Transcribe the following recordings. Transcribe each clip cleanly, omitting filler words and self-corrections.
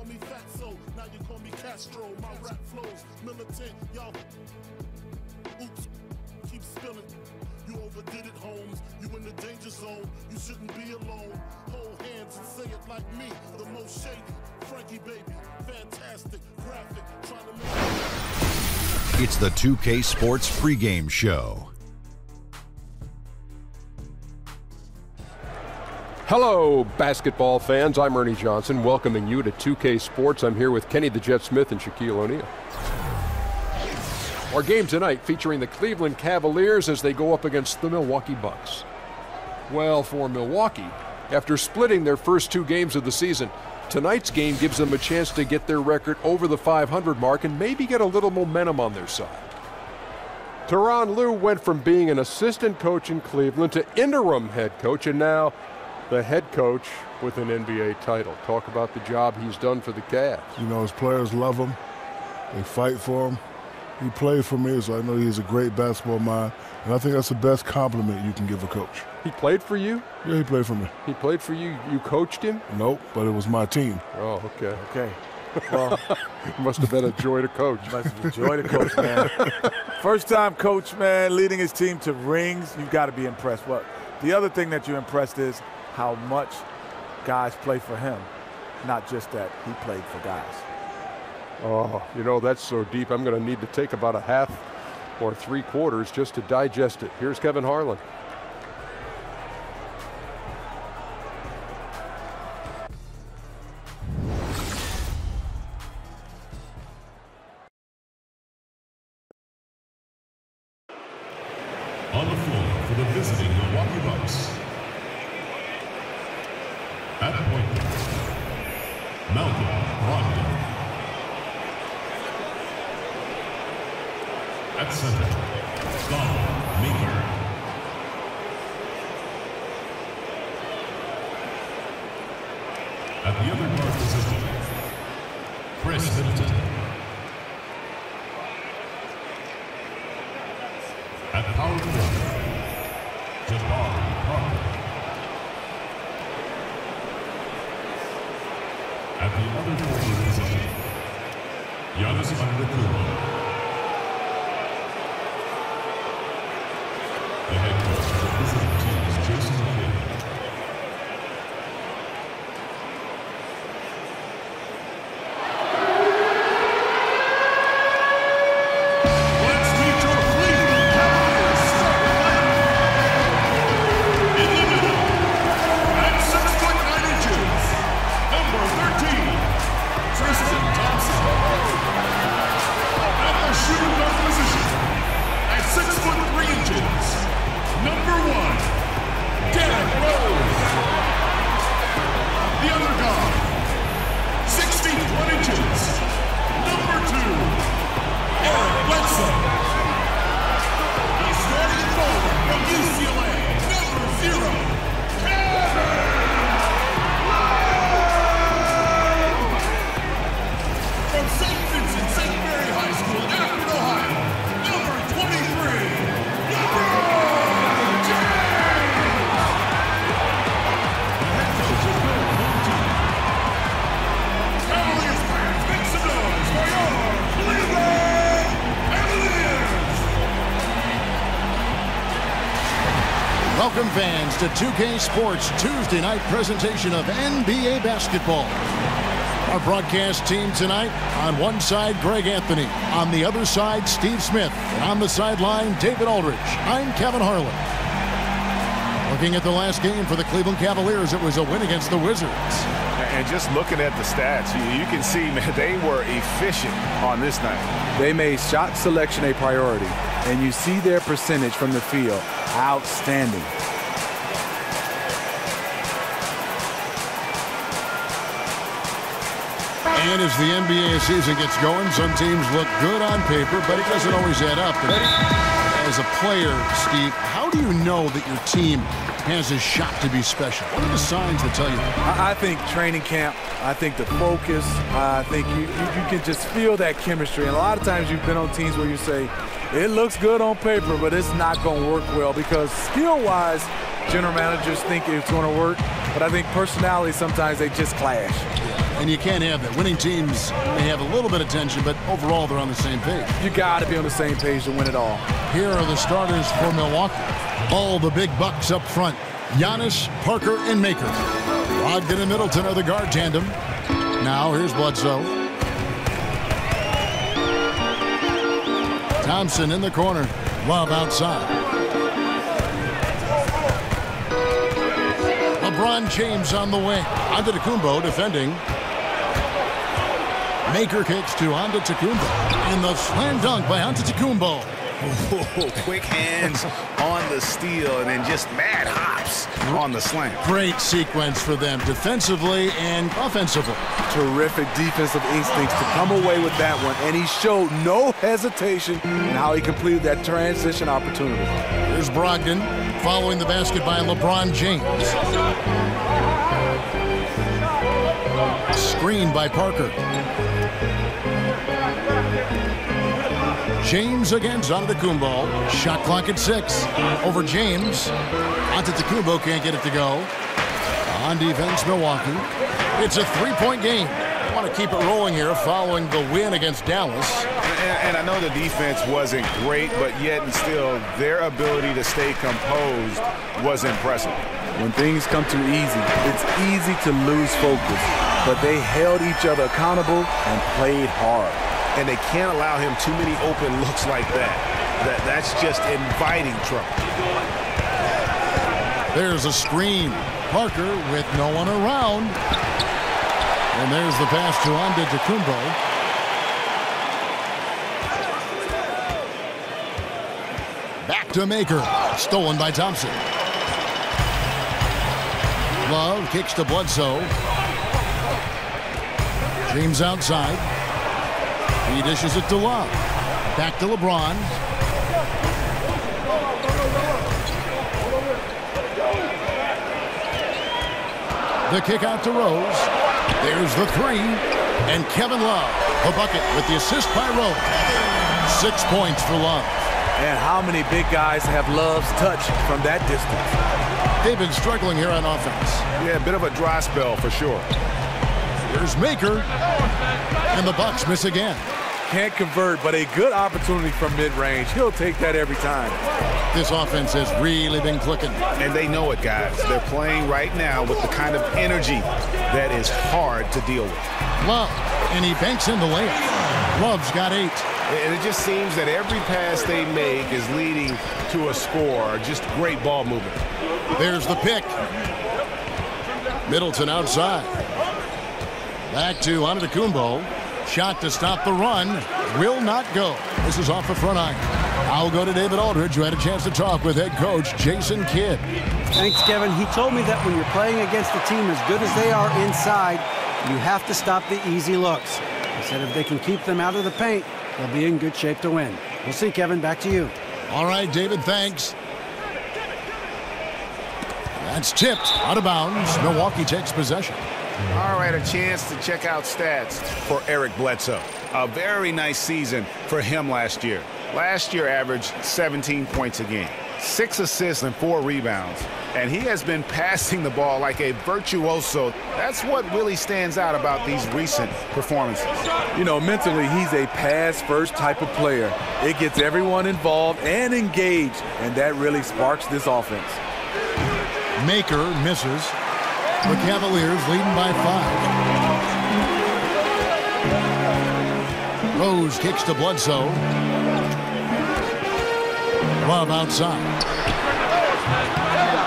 Me fatso, now you call me Castro. My rap flows militant, y'all. Oops, keep spilling. You overdid it, Holmes. You in the danger zone. You shouldn't be alone. Hold hands and say it like me. The most shady, Frankie baby, fantastic, graphic, trying to make. It's the 2K Sports pregame show. Hello, basketball fans. I'm Ernie Johnson, welcoming you to 2K Sports. I'm here with Kenny the Jet Smith and Shaquille O'Neal. Our game tonight featuring the Cleveland Cavaliers as they go up against the Milwaukee Bucks. Well, for Milwaukee, after splitting their first two games of the season, tonight's game gives them a chance to get their record over the 500 mark and maybe get a little momentum on their side. Tyronn Lue went from being an assistant coach in Cleveland to interim head coach, and now the head coach with an NBA title. Talk about the job he's done for the Cavs. You know, his players love him. They fight for him. He played for me, so I know he's a great basketball mind. And I think that's the best compliment you can give a coach. He played for you? Yeah, he played for me. He played for you? You coached him? Nope, but it was my team. Oh, okay. Okay. Well, must have been a joy to coach. Must have been a joy to coach, man. First time coach, man, leading his team to rings, you've got to be impressed. Well, the other thing that you're impressed is how much guys play for him, not just that he played for guys. Oh, you know, that's so deep. I'm going to need to take about a half or three quarters just to digest it. Here's Kevin Harlan. On the floor for the visiting Milwaukee Bucks. At point guard, Malcolm Brogdon. At center, Don Meeker. At the other guard position, Chris Middleton. At power forward, Jabari Parker. At the other forward position, Giannis Antetokounmpo. The head coach of the visiting team is Jason Kidd. Let's meet your Cleveland Cavaliers starting lineup. In the middle, at 6'9", number 13, Tristan Thompson. At the shooting guard position, at 6'3", number 1, Derrick Rose. The other guard, 61 inches, number 2, Eric Bledsoe. He's starting forward from UCLA, number 0, Kevin. From St. Vincent St. Mary High School, Akron, Ohio, number 23, LeBron James. The head coach of their home team. Cavaliers fans, make some noise for your Cleveland Cavaliers. Welcome fans to 2K Sports Tuesday night presentation of NBA basketball. Our broadcast team tonight, on one side, Greg Anthony. On the other side, Steve Smith. And on the sideline, David Aldridge. I'm Kevin Harlan. Looking at the last game for the Cleveland Cavaliers, it was a win against the Wizards. And just looking at the stats, you can see, man, they were efficient on this night. They made shot selection a priority, and you see their percentage from the field. Outstanding. And as the NBA season gets going, some teams look good on paper, but it doesn't always add up. And as a player, Steve, how do you know that your team has a shot to be special? What are the signs that tell you that? I think training camp, I think the focus, I think you can just feel that chemistry. And a lot of times you've been on teams where you say, it looks good on paper, but it's not going to work well because skill-wise, general managers think it's going to work, but I think personality, sometimes they just clash. and you can't have that. Winning teams may have a little bit of tension, but overall they're on the same page. You got to be on the same page to win it all. Here are the starters for Milwaukee. All the big bucks up front. Giannis, Parker, and Maker. Brogdon and Middleton are the guard tandem. Now here's Bledsoe. Thompson in the corner. Love outside. LeBron James on the wing. Antetokounmpo defending. Maker kicks to Antetokounmpo. And the slam dunk by Antetokounmpo. Ooh, quick hands on the steal and then just mad hops on the slam. Great sequence for them defensively and offensively. Terrific defensive instincts to come away with that one, and he showed no hesitation in how he completed that transition opportunity. Here's Brogdon following the basket by LeBron James. Screen by Parker. James against Antetokounmpo. Shot clock at 6. Over James. Antetokounmpo can't get it to go. On defense, Milwaukee. It's a three-point game. I want to keep it rolling here following the win against Dallas. And I know the defense wasn't great, but yet and still, their ability to stay composed was impressive. When things come too easy, it's easy to lose focus. But they held each other accountable and played hard. And they can't allow him too many open looks like that. That's just inviting trouble. There's a screen. Parker with no one around. And there's the pass to Antetokounmpo. Back to Maker. Stolen by Thompson. Love kicks to Bledsoe. James outside. He dishes it to Love. Back to LeBron. The kick out to Rose. There's the three. And Kevin Love, the bucket with the assist by Rose. 6 points for Love. And how many big guys have Love's touch from that distance? They've been struggling here on offense. Yeah, a bit of a dry spell for sure. Here's Maker. And the Bucks miss again. Can't convert, but a good opportunity from mid-range. He'll take that every time. This offense has really been clicking. And they know it, guys. They're playing right now with the kind of energy that is hard to deal with. Love, and he banks in the layup. Love's got 8. And it just seems that every pass they make is leading to a score. Just great ball movement. There's the pick. Middleton outside. Back to Antetokounmpo. Shot to stop the run. Will not go. This is off the front iron. I'll go to David Aldridge, who had a chance to talk with head coach Jason Kidd. Thanks, Kevin. He told me that when you're playing against a team as good as they are inside, you have to stop the easy looks. He said if they can keep them out of the paint, they'll be in good shape to win. We'll see, Kevin. Back to you. All right, David, thanks. That's tipped out of bounds. Milwaukee takes possession. All right, a chance to check out stats for Eric Bledsoe. A very nice season for him last year. Last year averaged 17 points a game, 6 assists and 4 rebounds. And he has been passing the ball like a virtuoso. That's what really stands out about these recent performances. You know, mentally, he's a pass-first type of player. It gets everyone involved and engaged, and that really sparks this offense. Maker misses. The Cavaliers leading by 5. Rose kicks to Bledsoe. Love outside.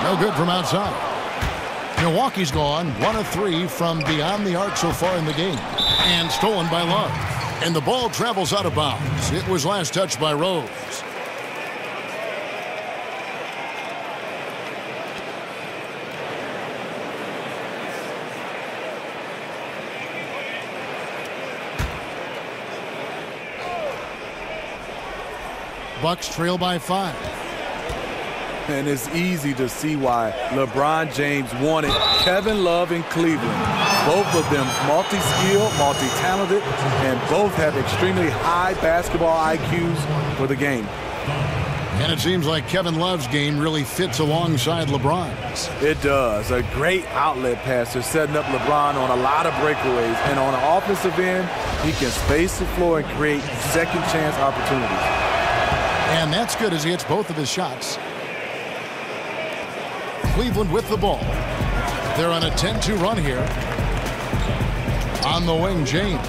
No good from outside. Milwaukee's gone 1 of 3 from beyond the arc so far in the game. And stolen by Love. And the ball travels out of bounds. It was last touched by Rose. Bucks trail by 5. And it's easy to see why LeBron James wanted Kevin Love in Cleveland. Both of them multi-skilled, multi-talented, and both have extremely high basketball IQs for the game. And it seems like Kevin Love's game really fits alongside LeBron's. It does. A great outlet passer, setting up LeBron on a lot of breakaways. And on the offensive end, he can space the floor and create second chance opportunities. And that's good as he hits both of his shots. Cleveland with the ball. They're on a 10-2 run here. On the wing, James.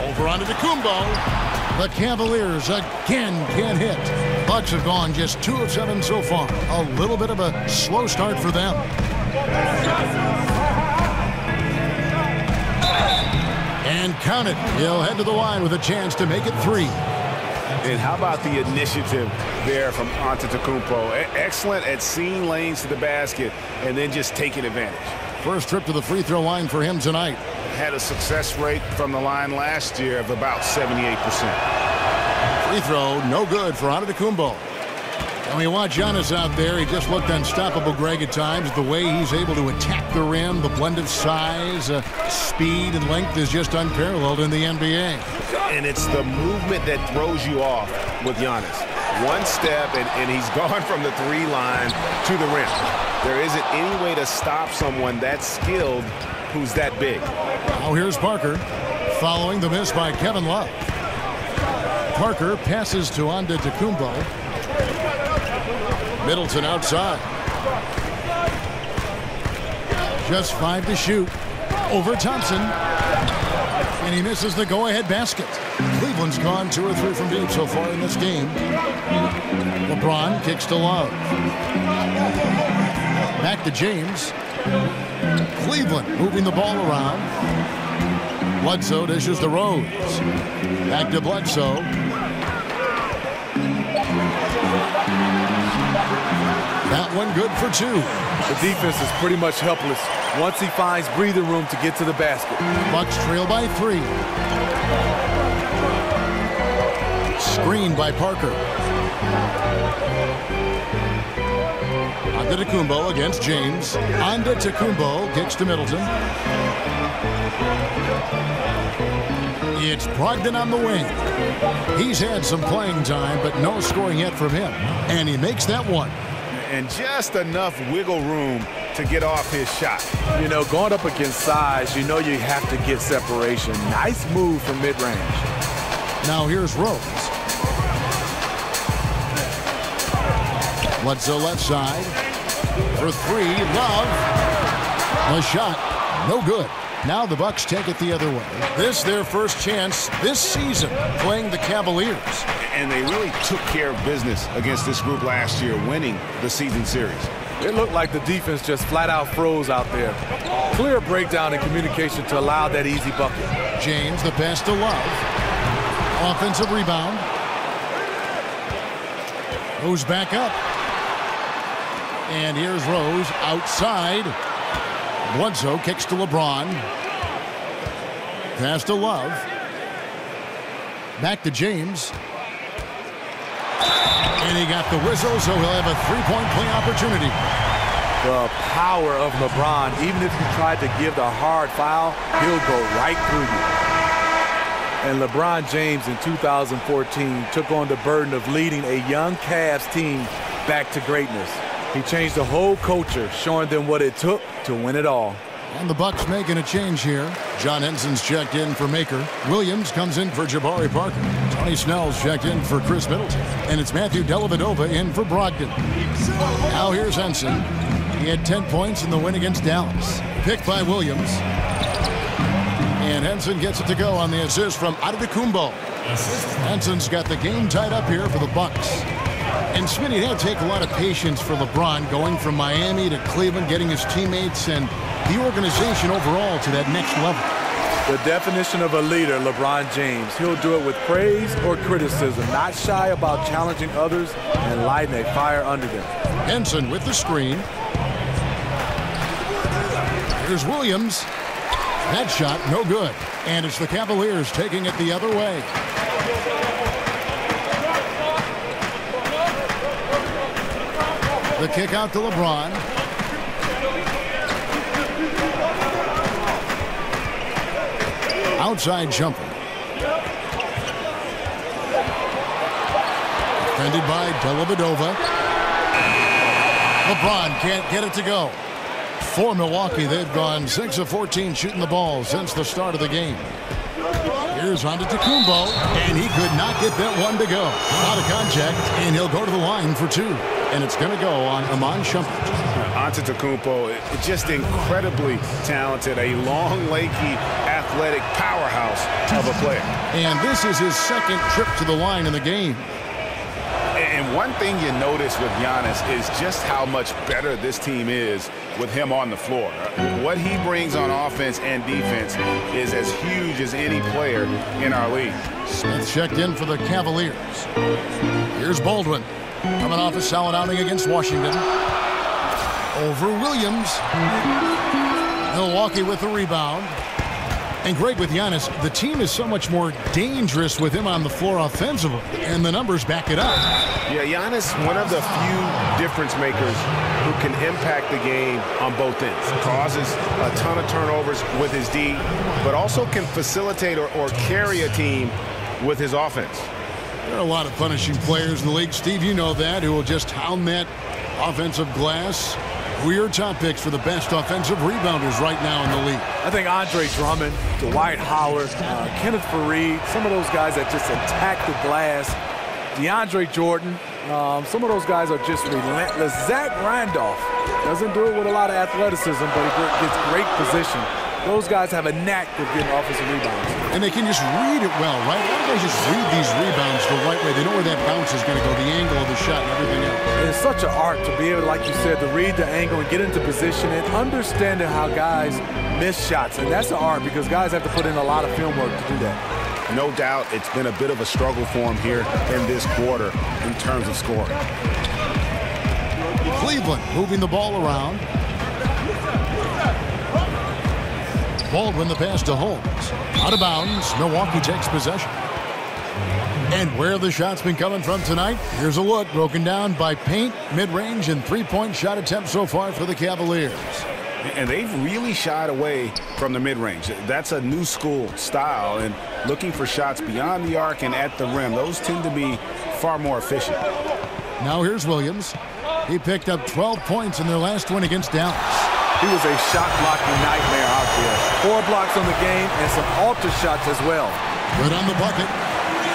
Over onto Kumbo. The Cavaliers again can't hit. Bucks have gone just 2 of 7 so far. A little bit of a slow start for them. And count it. He'll head to the line with a chance to make it 3. And how about the initiative there from Antetokounmpo? Excellent at seeing lanes to the basket and then just taking advantage. First trip to the free throw line for him tonight. Had a success rate from the line last year of about 78%. Free throw, no good for Antetokounmpo. And when you watch Giannis out there, he just looked unstoppable, Greg, at times. The way he's able to attack the rim, the blend of size, speed, and length is just unparalleled in the NBA. And it's the movement that throws you off with Giannis. One step, and he's gone from the 3 line to the rim. There isn't any way to stop someone that skilled who's that big. Now here's Parker, following the miss by Kevin Love. Parker passes to Antetokounmpo. Middleton outside. Just 5 to shoot. Over Thompson. And he misses the go-ahead basket. Cleveland's gone 2 or 3 from deep so far in this game. LeBron kicks to Love. Back to James. Cleveland moving the ball around. Bledsoe dishes to Rose. Back to Bledsoe. That one good for 2. The defense is pretty much helpless once he finds breathing room to get to the basket. Bucks trail by 3. Screen by Parker. Antetokounmpo against James. Antetokounmpo kicks to Middleton. It's Brogdon on the wing. He's had some playing time, but no scoring yet from him. And he makes that one. And just enough wiggle room to get off his shot. You know, going up against size, you know you have to get separation. Nice move from mid-range. Now here's Rose. Bledsoe left side. For 3, Love. The shot, no good. Now the Bucks take it the other way. This their first chance this season playing the Cavaliers. And they really took care of business against this group last year, winning the season series. It looked like the defense just flat out froze out there. Clear breakdown in communication to allow that easy bucket. James, the pass to Love. Offensive rebound. Goes back up. And here's Rose outside. Bledsoe kicks to LeBron. Pass to Love. Back to James. And he got the whistle, so he'll have a 3-point play opportunity. The power of LeBron, even if you tried to give the hard foul, he'll go right through you. And LeBron James in 2014 took on the burden of leading a young Cavs team back to greatness. He changed the whole culture, showing them what it took to win it all. And the Bucks making a change here. John Henson's checked in for Maker. Williams comes in for Jabari Parker. Tony Snell's checked in for Chris Middleton. And it's Matthew Dellavedova in for Brogdon. Now here's Henson. He had 10 points in the win against Dallas. Picked by Williams. And Henson gets it to go on the assist from Antetokounmpo. Henson's got the game tied up here for the Bucks. And Smitty, that'll take a lot of patience for LeBron going from Miami to Cleveland, getting his teammates and the organization overall to that next level. The definition of a leader, LeBron James. He'll do it with praise or criticism, not shy about challenging others and lighting a fire under them. Henson with the screen. Here's Williams. That shot, no good. And it's the Cavaliers taking it the other way. The kick out to LeBron. Outside jumper. Defended by Dellavedova. LeBron can't get it to go. For Milwaukee, they've gone 6 of 14 shooting the ball since the start of the game. Here's Antetokounmpo, and he could not get that one to go. Out of contact, and he'll go to the line for 2. And it's going to go on Iman Shumpert. Antetokounmpo, just incredibly talented, a long, lanky, athletic powerhouse of a player. And this is his second trip to the line in the game. And one thing you notice with Giannis is just how much better this team is with him on the floor. What he brings on offense and defense is as huge as any player in our league. Smith checked in for the Cavaliers. Here's Baldwin, coming off a solid outing against Washington. Over Williams. Milwaukee with the rebound. And Greg, with Giannis, the team is so much more dangerous with him on the floor offensively, and the numbers back it up. Yeah, Giannis, one of the few difference makers who can impact the game on both ends. Causes a ton of turnovers with his D, but also can facilitate or carry a team with his offense. There are a lot of punishing players in the league, Steve, you know that, who will just hound that offensive glass. Who are your top picks for the best offensive rebounders right now in the league? I think Andre Drummond, Dwight Howard, Kenneth Faried, some of those guys that just attack the glass. DeAndre Jordan, some of those guys are just relentless. Zach Randolph doesn't do it with a lot of athleticism, but he gets great position. Those guys have a knack of getting offensive rebounds. And they can just read it well, right? Why don't they just read these rebounds the right way? They know where that bounce is going to go, the angle of the shot and everything else. It's such an art to be able, like you said, to read the angle and get into position and understanding how guys miss shots. And that's an art because guys have to put in a lot of film work to do that. No doubt it's been a bit of a struggle for him here in this quarter in terms of scoring. Cleveland moving the ball around. Baldwin the pass to Holmes. Out of bounds. Milwaukee takes possession. And where the shot's been coming from tonight, here's a look broken down by paint, mid-range, and three-point shot attempts so far for the Cavaliers. And they've really shied away from the mid-range. That's a new school style, and looking for shots beyond the arc and at the rim. Those tend to be far more efficient. Now here's Williams. He picked up 12 points in their last win against Dallas. He was a shot-blocking nightmare out there. 4 blocks on the game and some alter shots as well. Good on the bucket.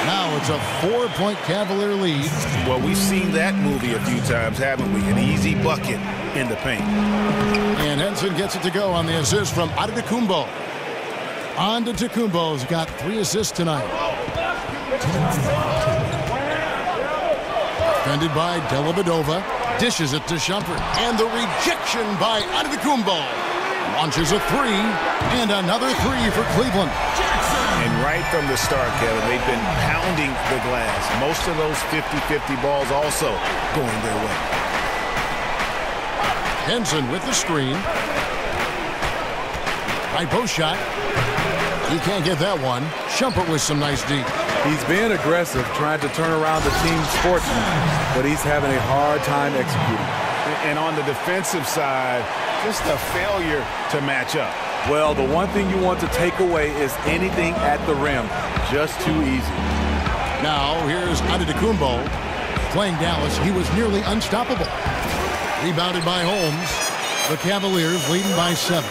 Now it's a 4-point Cavalier lead. Well, we've seen that movie a few times, haven't we? An easy bucket in the paint. And Henson gets it to go on the assist from Antetokounmpo. Antetokounmpo's got 3 assists tonight. Defended by Dellavedova. Dishes it to Shumpert. And the rejection by Antetokounmpo. Launches a 3. And another 3 for Cleveland. And right from the start, Kevin, they've been pounding the glass. Most of those 50-50 balls also going their way. Henson with the screen. Right post shot. He can't get that one. Shumpert with some nice deep. He's being aggressive, trying to turn around the team sportsman, but he's having a hard time executing. And on the defensive side, just a failure to match up. Well, the one thing you want to take away is anything at the rim. Just too easy. Now, here's Antetokounmpo playing Dallas. He was nearly unstoppable. Rebounded by Holmes. The Cavaliers leading by 7.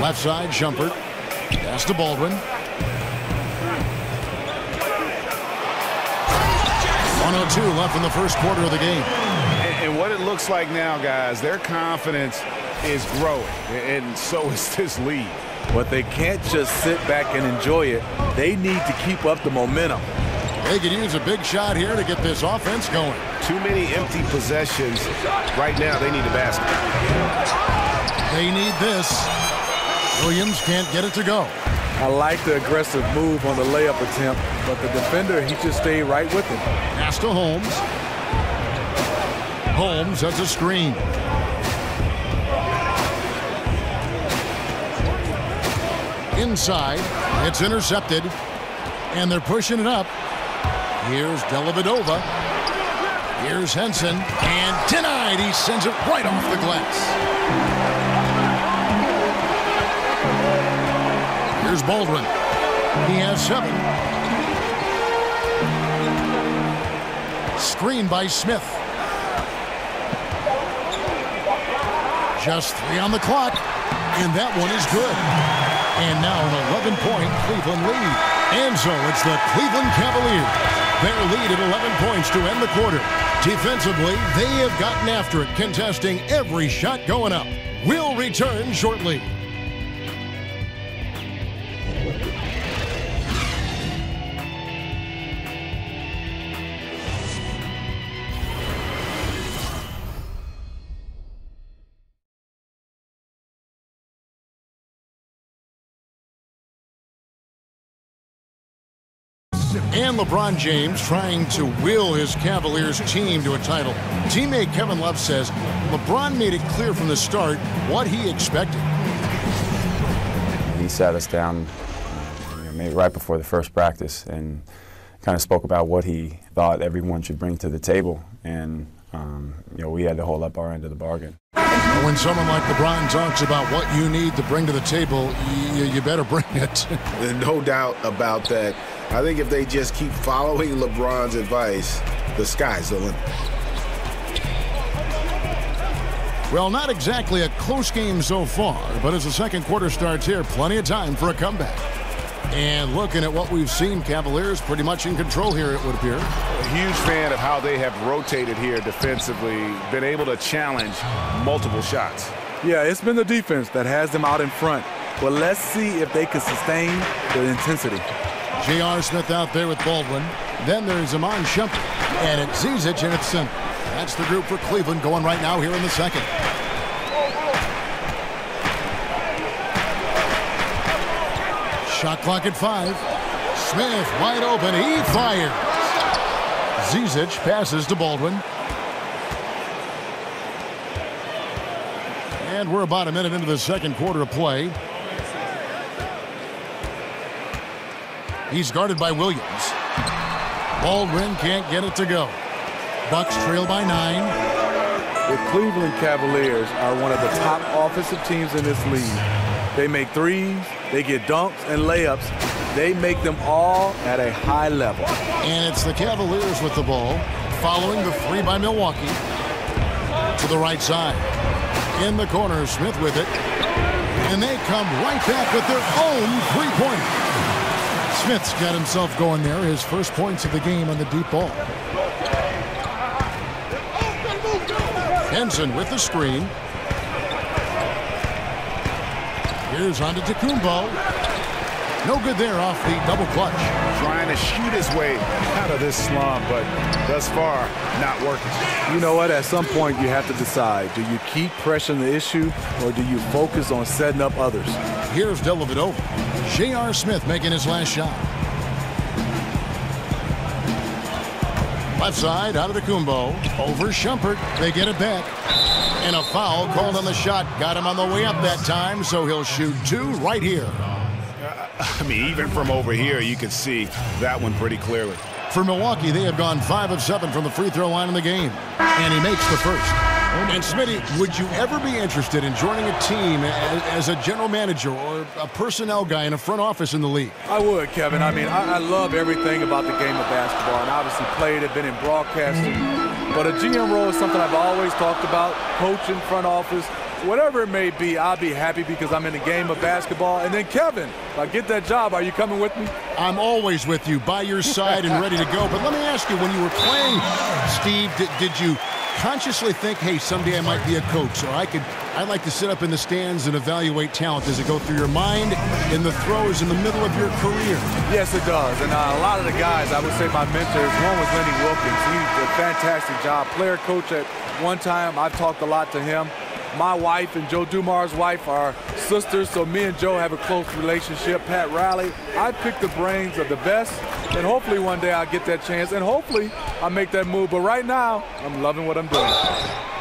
Left side, Shumpert. Pass to Baldwin. 1:02 left in the first quarter of the game. And what it looks like now, guys, their confidence is growing, and so is this lead. But they can't just sit back and enjoy it. They need to keep up the momentum. They could use a big shot here to get this offense going. Too many empty possessions. Right now, they need a basket. They need this. Williams can't get it to go. I like the aggressive move on the layup attempt, but the defender, he just stayed right with him. Pass to Holmes. Holmes has a screen. Inside, it's intercepted, and they're pushing it up. Here's Dellavedova. Here's Henson, and denied. He sends it right off the glass. Here's Baldwin. He has 7. Screen by Smith. Just 3 on the clock, and that one is good. And now an 11-point Cleveland lead. And so it's the Cleveland Cavaliers. Their lead at 11 points to end the quarter. Defensively, they have gotten after it, contesting every shot going up. We'll return shortly. And LeBron James trying to will his Cavaliers team to a title. Teammate Kevin Love says LeBron made it clear from the start what he expected. He sat us down maybe right before the first practice and kind of spoke about what he thought everyone should bring to the table. And we had to hold up our end of the bargain. When someone like LeBron talks about what you need to bring to the table, you better bring it. There's no doubt about that. I think if they just keep following LeBron's advice, the sky's the limit. Well, not exactly a close game so far, but as the second quarter starts here, plenty of time for a comeback. And looking at what we've seen, Cavaliers pretty much in control here, it would appear. A huge fan of how they have rotated here defensively, been able to challenge multiple shots. Yeah, it's been the defense that has them out in front. Well, let's see if they can sustain the intensity. J.R. Smith out there with Baldwin. Then there's Iman Shumpert. And it's Zizic in its center. That's the group for Cleveland going right now here in the second. Shot clock at 5. Smith wide open. He fires. Zizic passes to Baldwin. And we're about a minute into the second quarter of play. He's guarded by Williams. Baldwin can't get it to go. Bucks trail by 9. The Cleveland Cavaliers are one of the top offensive teams in this league. They make threes, they get dunks and layups. They make them all at a high level. And it's the Cavaliers with the ball, following the 3 by Milwaukee. To the right side. In the corner, Smith with it. And they come right back with their own three-pointer. Smith's got himself going there, his first points of the game on the deep ball. Henson with the screen. Here's on to Tacumbo. No good there off the double clutch. Trying to shoot his way out of this slump, but thus far, not working. You know what? At some point, you have to decide. Do you keep pressing the issue, or do you focus on setting up others? Here's Dellavedova. J.R. Smith making his last shot. Left side, out of the Tacumbo. Over Shumpert. They get it back. And a foul called on the shot. Got him on the way up that time, so he'll shoot 2 right here. I mean, even from over here, you can see that one pretty clearly. For Milwaukee, they have gone 5 of 7 from the free throw line in the game. And he makes the first. And Smitty, would you ever be interested in joining a team as a general manager or a personnel guy in a front office in the league? I would, Kevin. I mean, I love everything about the game of basketball, and obviously played it, been in broadcasting. But a GM role is something I've always talked about, coaching, front office. Whatever it may be, I'll be happy because I'm in the game of basketball. And then, Kevin, if I get that job, are you coming with me? I'm always with you, by your side and ready to go. But let me ask you, when you were playing, Steve, did you consciously think, hey, someday I might be a coach, or I'd like to sit up in the stands and evaluate talent? Does it go through your mind in the throws in the middle of your career? Yes, it does. And a lot of the guys, I would say my mentors, one was Lenny Wilkins. He did a fantastic job. Player coach at one time. I've talked a lot to him. My wife and Joe Dumar's wife are sisters, so me and Joe have a close relationship. Pat Riley, I pick the brains of the best, and hopefully one day I'll get that chance, and hopefully I'll make that move. But right now, I'm loving what I'm doing.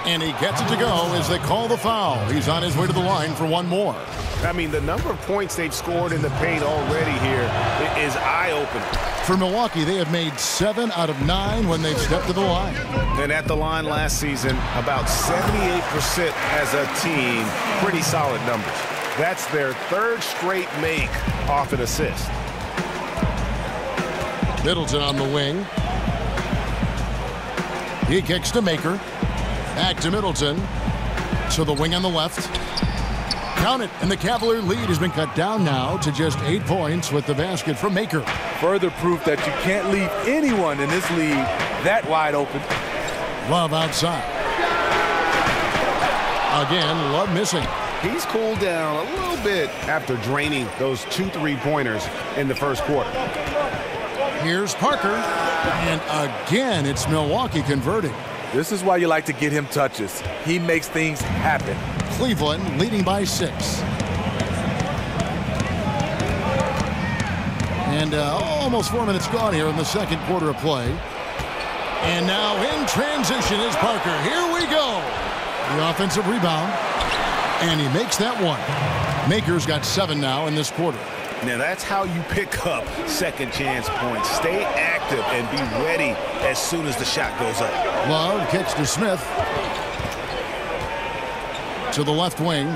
And he gets it to go as they call the foul. He's on his way to the line for one more. I mean, the number of points they've scored in the paint already here is eye-opening. For Milwaukee, they have made 7 out of 9 when they've stepped to the line. And at the line last season, about 78% as a team. Pretty solid numbers. That's their 3rd straight make off an assist. Middleton on the wing. He kicks to Maker. Back to Middleton. To the wing on the left. Count it, and the Cavalier lead has been cut down now to just 8 points with the basket from Maker. Further proof that you can't leave anyone in this league that wide open. Love outside. Again, Love missing. He's cooled down a little bit after draining those 2 3-pointers in the first quarter. Here's Parker, and again, it's Milwaukee converting. This is why you like to get him touches. He makes things happen. Cleveland leading by 6. And almost 4 minutes gone here in the second quarter of play. And now in transition is Parker. Here we go. The offensive rebound. And he makes that one. Maker's got 7 now in this quarter. Now that's how you pick up second chance points. Stay active and be ready as soon as the shot goes up. Love kicks to Smith. To the left wing.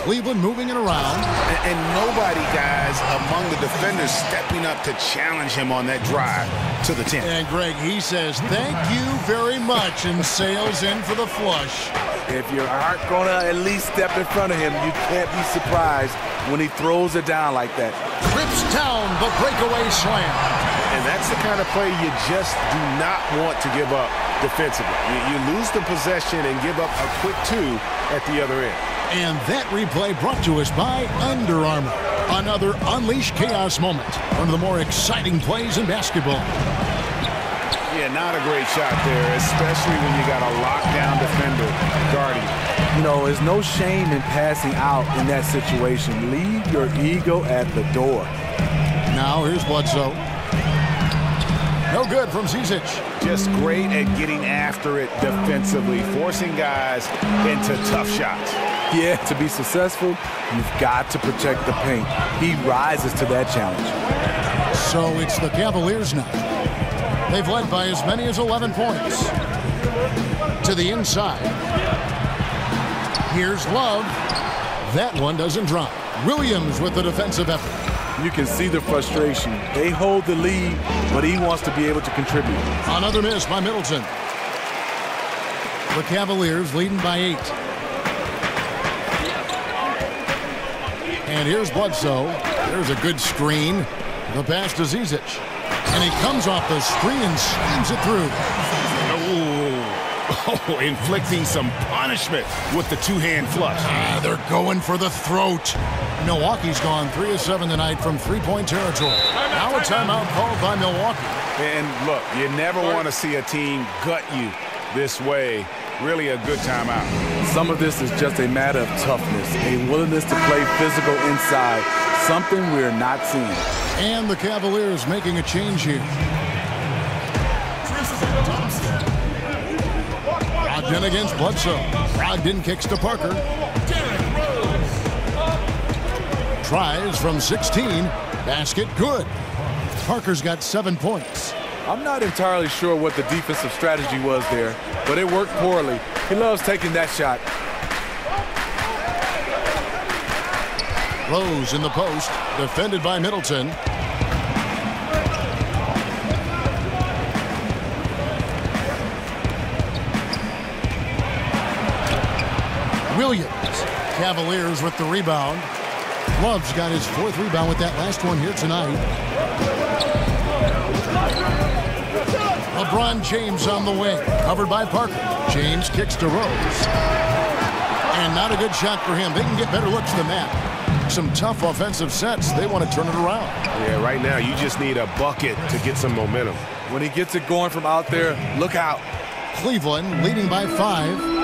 Cleveland moving it around. And nobody, guys, among the defenders stepping up to challenge him on that drive to the 10. And Greg, he says, thank you very much, and sails in for the flush. If you aren't going to at least step in front of him, you can't be surprised when he throws it down like that. Trips down the breakaway slam. And that's the kind of play you just do not want to give up defensively. You lose the possession and give up a quick 2 at the other end. And that replay brought to us by Under Armour. Another Unleash Chaos moment. One of the more exciting plays in basketball. Yeah, not a great shot there, especially when you got a lockdown defender guarding. You know, there's no shame in passing out in that situation. Leave your ego at the door. Now here's Bledsoe. No good from Zizic. Just great at getting after it defensively, forcing guys into tough shots. Yeah, to be successful, you've got to protect the paint. He rises to that challenge. So it's the Cavaliers now. They've led by as many as 11 points. To the inside. Here's Love. That one doesn't drop. Williams with the defensive effort. You can see the frustration. They hold the lead, but he wants to be able to contribute. Another miss by Middleton. The Cavaliers leading by 8. And here's Bledsoe. There's a good screen. The pass to Zizic. And he comes off the screen and slams it through. Oh, inflicting some punishment with the 2-hand flush. They're going for the throat. Milwaukee's gone 3 of 7 tonight from 3-point territory. Now a timeout called by Milwaukee. And look, you never want to see a team gut you this way. Really a good timeout. Some of this is just a matter of toughness, a willingness to play physical inside, something we're not seeing. And the Cavaliers making a change here. Brogdon against Bledsoe. Brogdon kicks to Parker. Tries from 16. Basket good. Parker's got 7 points. I'm not entirely sure what the defensive strategy was there, but it worked poorly. He loves taking that shot. Rose in the post, defended by Middleton. Williams. Cavaliers with the rebound. Love's got his 4th rebound with that last one here tonight. LeBron James on the wing, covered by Parker. James kicks to Rose. And not a good shot for him. They can get better looks than that. Some tough offensive sets. They want to turn it around. Yeah, right now you just need a bucket to get some momentum. When he gets it going from out there, look out. Cleveland leading by 5.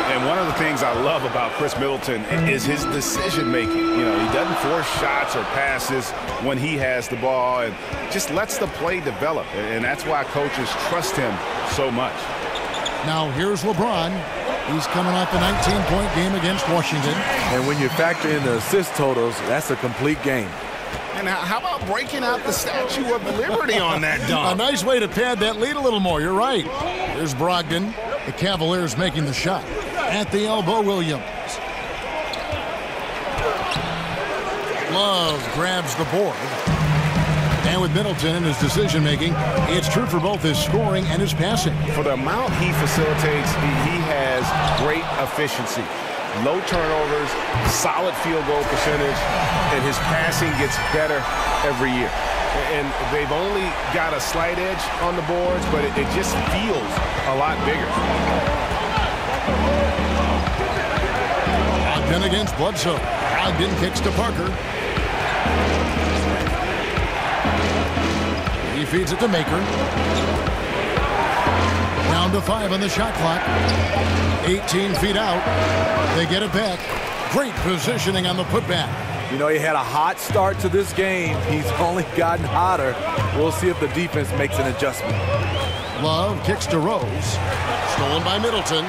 And one of the things I love about Chris Middleton is his decision-making. You know, he doesn't force shots or passes when he has the ball and just lets the play develop. And that's why coaches trust him so much. Now here's LeBron. He's coming off a 19-point game against Washington. And when you factor in the assist totals, that's a complete game. And how about breaking out the Statue of Liberty on that dunk? A nice way to pad that lead a little more. You're right. Here's Brogdon. The Cavaliers making the shot. At the elbow, Williams. Love grabs the board. And with Middleton and his decision-making, it's true for both his scoring and his passing. For the amount he facilitates, he has great efficiency. Low turnovers, solid field goal percentage, and his passing gets better every year. And they've only got a slight edge on the boards, but it just feels a lot bigger. Ogden against Bledsoe. Ogden kicks to Parker. He feeds it to Maker. Down to 5 on the shot clock. 18 feet out. They get it back. Great positioning on the putback. You know, he had a hot start to this game. He's only gotten hotter. We'll see if the defense makes an adjustment. Love kicks to Rose. Stolen by Middleton.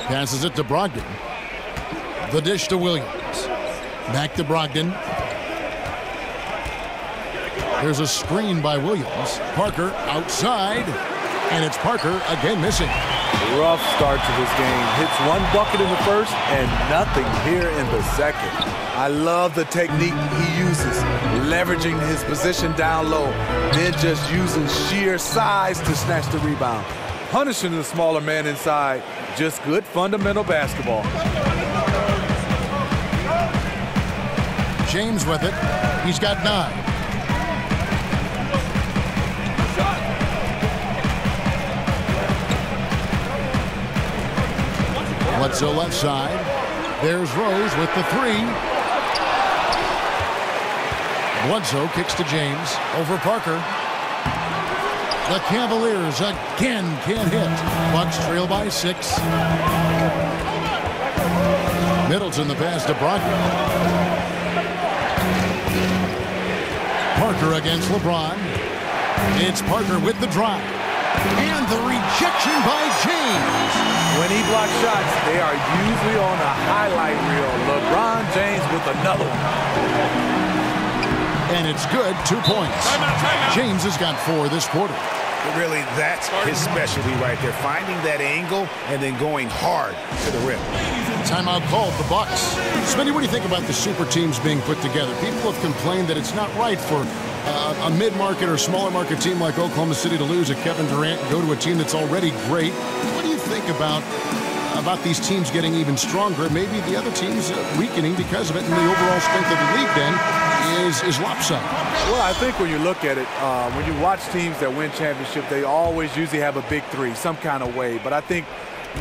Passes it to Brogdon. The dish to Williams. Back to Brogdon. There's a screen by Williams. Parker outside. And it's Parker again missing. Rough start to this game. Hits one bucket in the first and nothing here in the second. I love the technique he uses. Leveraging his position down low. Then just using sheer size to snatch the rebound. Punishing the smaller man inside. Just good fundamental basketball. James with it. He's got 9. Bledsoe left side. There's Rose with the 3. Bledsoe kicks to James. Over Parker. The Cavaliers again can't hit. Bucks trail by 6. Middleton the pass to Brogdon. Parker against LeBron. It's Parker with the drive. And the rejection by James. When he blocks shots, they are usually on a highlight reel. LeBron James with another one. And it's good. 2 points. James has got 4 this quarter. Really, that's his specialty right there. Finding that angle and then going hard to the rim. Timeout called, the Bucks. Smitty, what do you think about the super teams being put together? People have complained that it's not right for a mid-market or smaller market team like Oklahoma City to lose a Kevin Durant and go to a team that's already great. What do you think about these teams getting even stronger? Maybe the other teams weakening because of it, and the overall strength of the league then is lopsided. Well, I think when you look at it, when you watch teams that win championship, they always usually have a big 3, some kind of way. But I think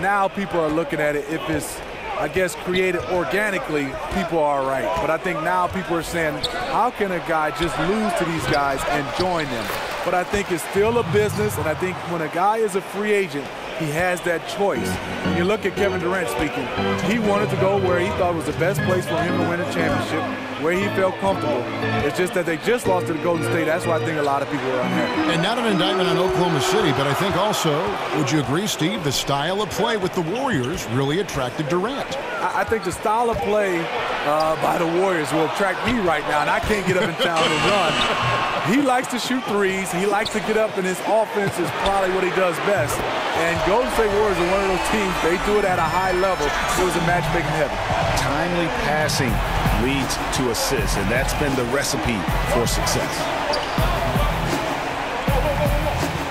now people are looking at it, if it's, I guess, created organically, people are all right. But I think now people are saying, how can a guy just lose to these guys and join them? But I think it's still a business, and I think when a guy is a free agent, he has that choice. When you look at Kevin Durant speaking, he wanted to go where he thought was the best place for him to win a championship, where he felt comfortable. It's just that they just lost to the Golden State. That's why I think a lot of people are unhappy. And not an indictment on Oklahoma City, but I think also, would you agree, Steve, the style of play with the Warriors really attracted Durant? I think the style of play by the Warriors will attract me right now, and I can't get up in town and run. He likes to shoot threes. He likes to get up, and his offense is probably what he does best. And Golden State Warriors are one of those teams, they do it at a high level. It was a match made in heaven. Timely passing leads to assists, and that's been the recipe for success.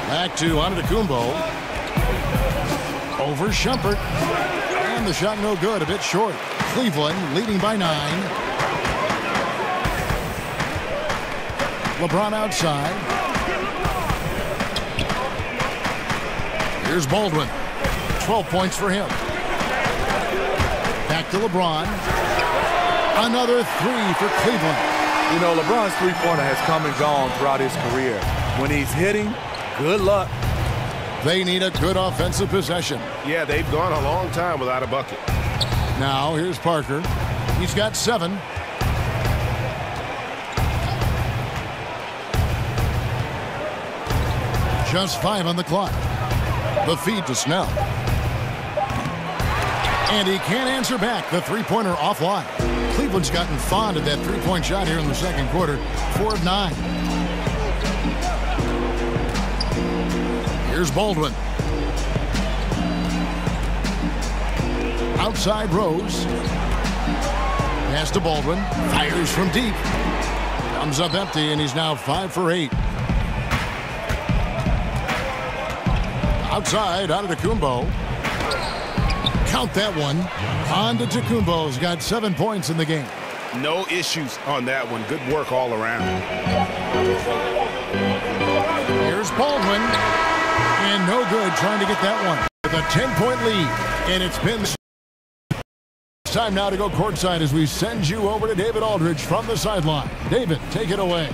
Back to Antetokounmpo. Over Shumpert. And the shot no good, a bit short. Cleveland leading by 9. LeBron outside. Here's Baldwin. 12 points for him. Back to LeBron. Another 3 for Cleveland. You know, LeBron's three-pointer has come and gone throughout his career. When he's hitting, good luck. They need a good offensive possession. Yeah, they've gone a long time without a bucket. Now, here's Parker. He's got 7. Just 5 on the clock. The feed to Snell. And he can't answer back. The three-pointer offline. Cleveland's gotten fond of that three-point shot here in the second quarter. 4 of 9. Here's Baldwin. Outside Rose. Pass to Baldwin. Fires from deep. Comes up empty, and he's now 5 for 8. Outside, out of Tecumbo. Count that one. On to Tecumbo. He's got 7 points in the game. No issues on that one. Good work all around. Here's Baldwin. And no good trying to get that one. With a 10-point lead. And it's been time now to go courtside as we send you over to David Aldridge from the sideline. David, take it away.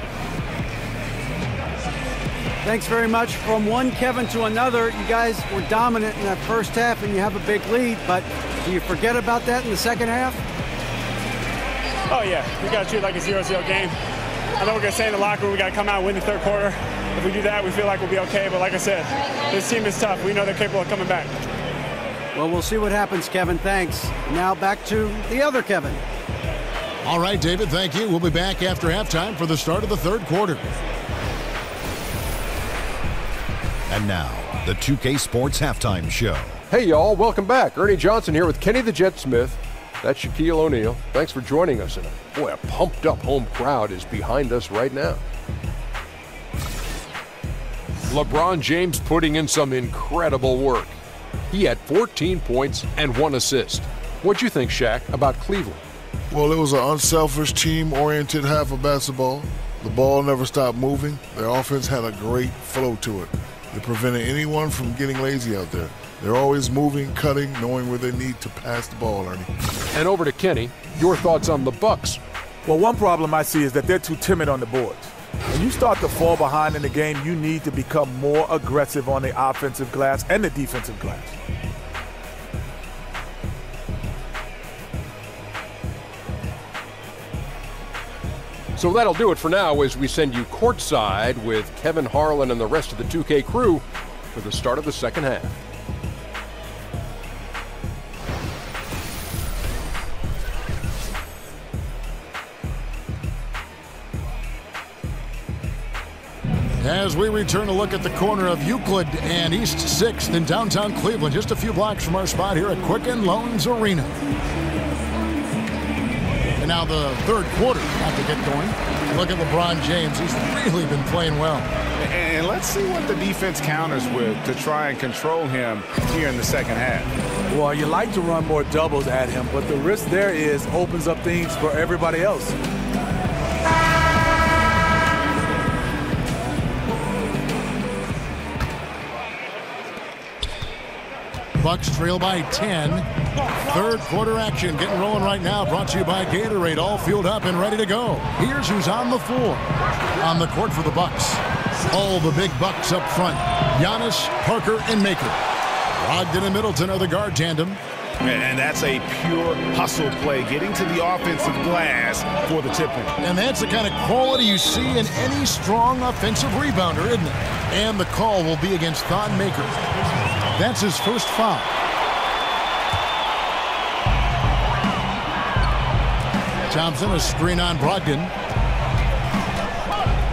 Thanks very much. From one Kevin to another, you guys were dominant in that first half and you have a big lead, but do you forget about that in the second half? Oh yeah, we got to treat it like a 0-0 game. I know we're going to stay in the locker room, we got to come out and win the third quarter. If we do that, we feel like we'll be okay, but like I said, this team is tough. We know they're capable of coming back. Well, we'll see what happens, Kevin. Thanks. Now back to the other Kevin. All right, David, thank you. We'll be back after halftime for the start of the third quarter. And now, the 2K Sports Halftime Show. Hey, y'all. Welcome back. Ernie Johnson here with Kenny the Jet Smith. That's Shaquille O'Neal. Thanks for joining us. And boy, a pumped-up home crowd is behind us right now. LeBron James putting in some incredible work. He had 14 points and 1 assist. What'd you think, Shaq, about Cleveland? Well, it was an unselfish, team-oriented half of basketball. The ball never stopped moving. Their offense had a great flow to it. It prevented anyone from getting lazy out there. They're always moving, cutting, knowing where they need to pass the ball, Ernie. And over to Kenny. Your thoughts on the Bucks? Well, one problem I see is that they're too timid on the boards. When you start to fall behind in the game, you need to become more aggressive on the offensive glass and the defensive glass. So that'll do it for now as we send you courtside with Kevin Harlan and the rest of the 2K crew for the start of the second half. As we return to look at the corner of Euclid and East 6th in downtown Cleveland, just a few blocks from our spot here at Quicken Loans Arena. And now the third quarter about to get going. Look at LeBron James. He's really been playing well. And let's see what the defense counters with to try and control him here in the second half. Well, you like to run more doubles at him, but the risk there is opens up things for everybody else. Bucks trail by 10. Third quarter action getting rolling right now. Brought to you by Gatorade. All fueled up and ready to go. Here's who's on the floor. On the court for the Bucks. All the big Bucks up front. Giannis, Parker, and Maker. Brogdon and Middleton are the guard tandem. And that's a pure hustle play, getting to the offensive glass for the tip-in. And that's the kind of quality you see in any strong offensive rebounder, isn't it? And the call will be against Thon Maker. That's his first foul. Thompson, a screen on Brogdon.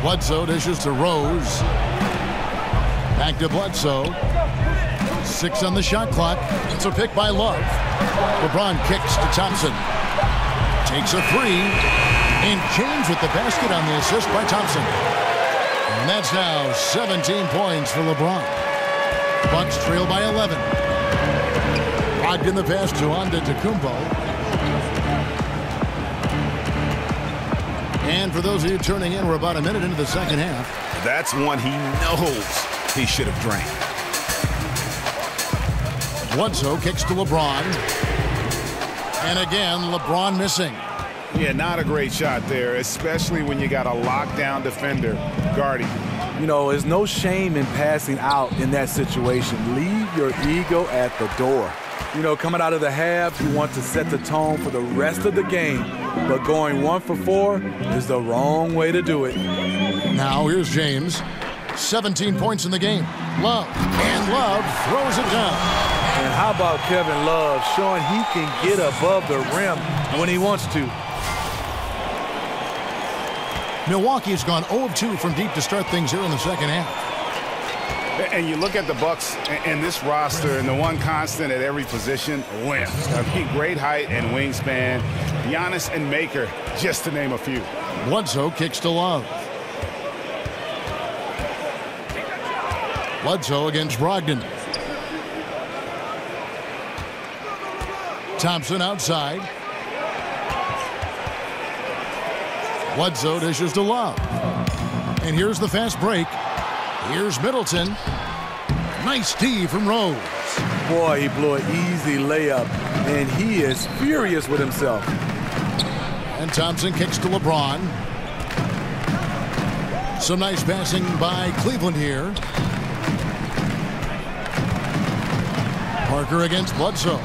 Bledsoe dishes to Rose. Back to Bledsoe. 6 on the shot clock. It's a pick by Love. LeBron kicks to Thompson. Takes a 3. And James with the basket on the assist by Thompson. And that's now 17 points for LeBron. Bucks trail by 11. Brogdon the pass to Tecumbo. And for those of you turning in, we're about a minute into the second half. That's one he knows he should have drank. Bledsoe kicks to LeBron. And again, LeBron missing. Yeah, not a great shot there, especially when you got a lockdown defender guarding. You know, there's no shame in passing out in that situation. Leave your ego at the door. You know, coming out of the half, you want to set the tone for the rest of the game. But going 1 for 4 is the wrong way to do it. Now here's James. 17 points in the game. Love. And Love throws it down. And how about Kevin Love showing he can get above the rim when he wants to. Milwaukee has gone 0 of 2 from deep to start things here in the second half. And you look at the Bucks and this roster, and the one constant at every position, wins. I mean, great height and wingspan. Giannis and Maker, just to name a few. Bledsoe kicks to Love. Bledsoe against Brogdon. Thompson outside. Bledsoe dishes to Love. And here's the fast break. Here's Middleton. Nice D from Rose. Boy, he blew an easy layup, and he is furious with himself. And Thompson kicks to LeBron. Some nice passing by Cleveland here. Parker against Bledsoe.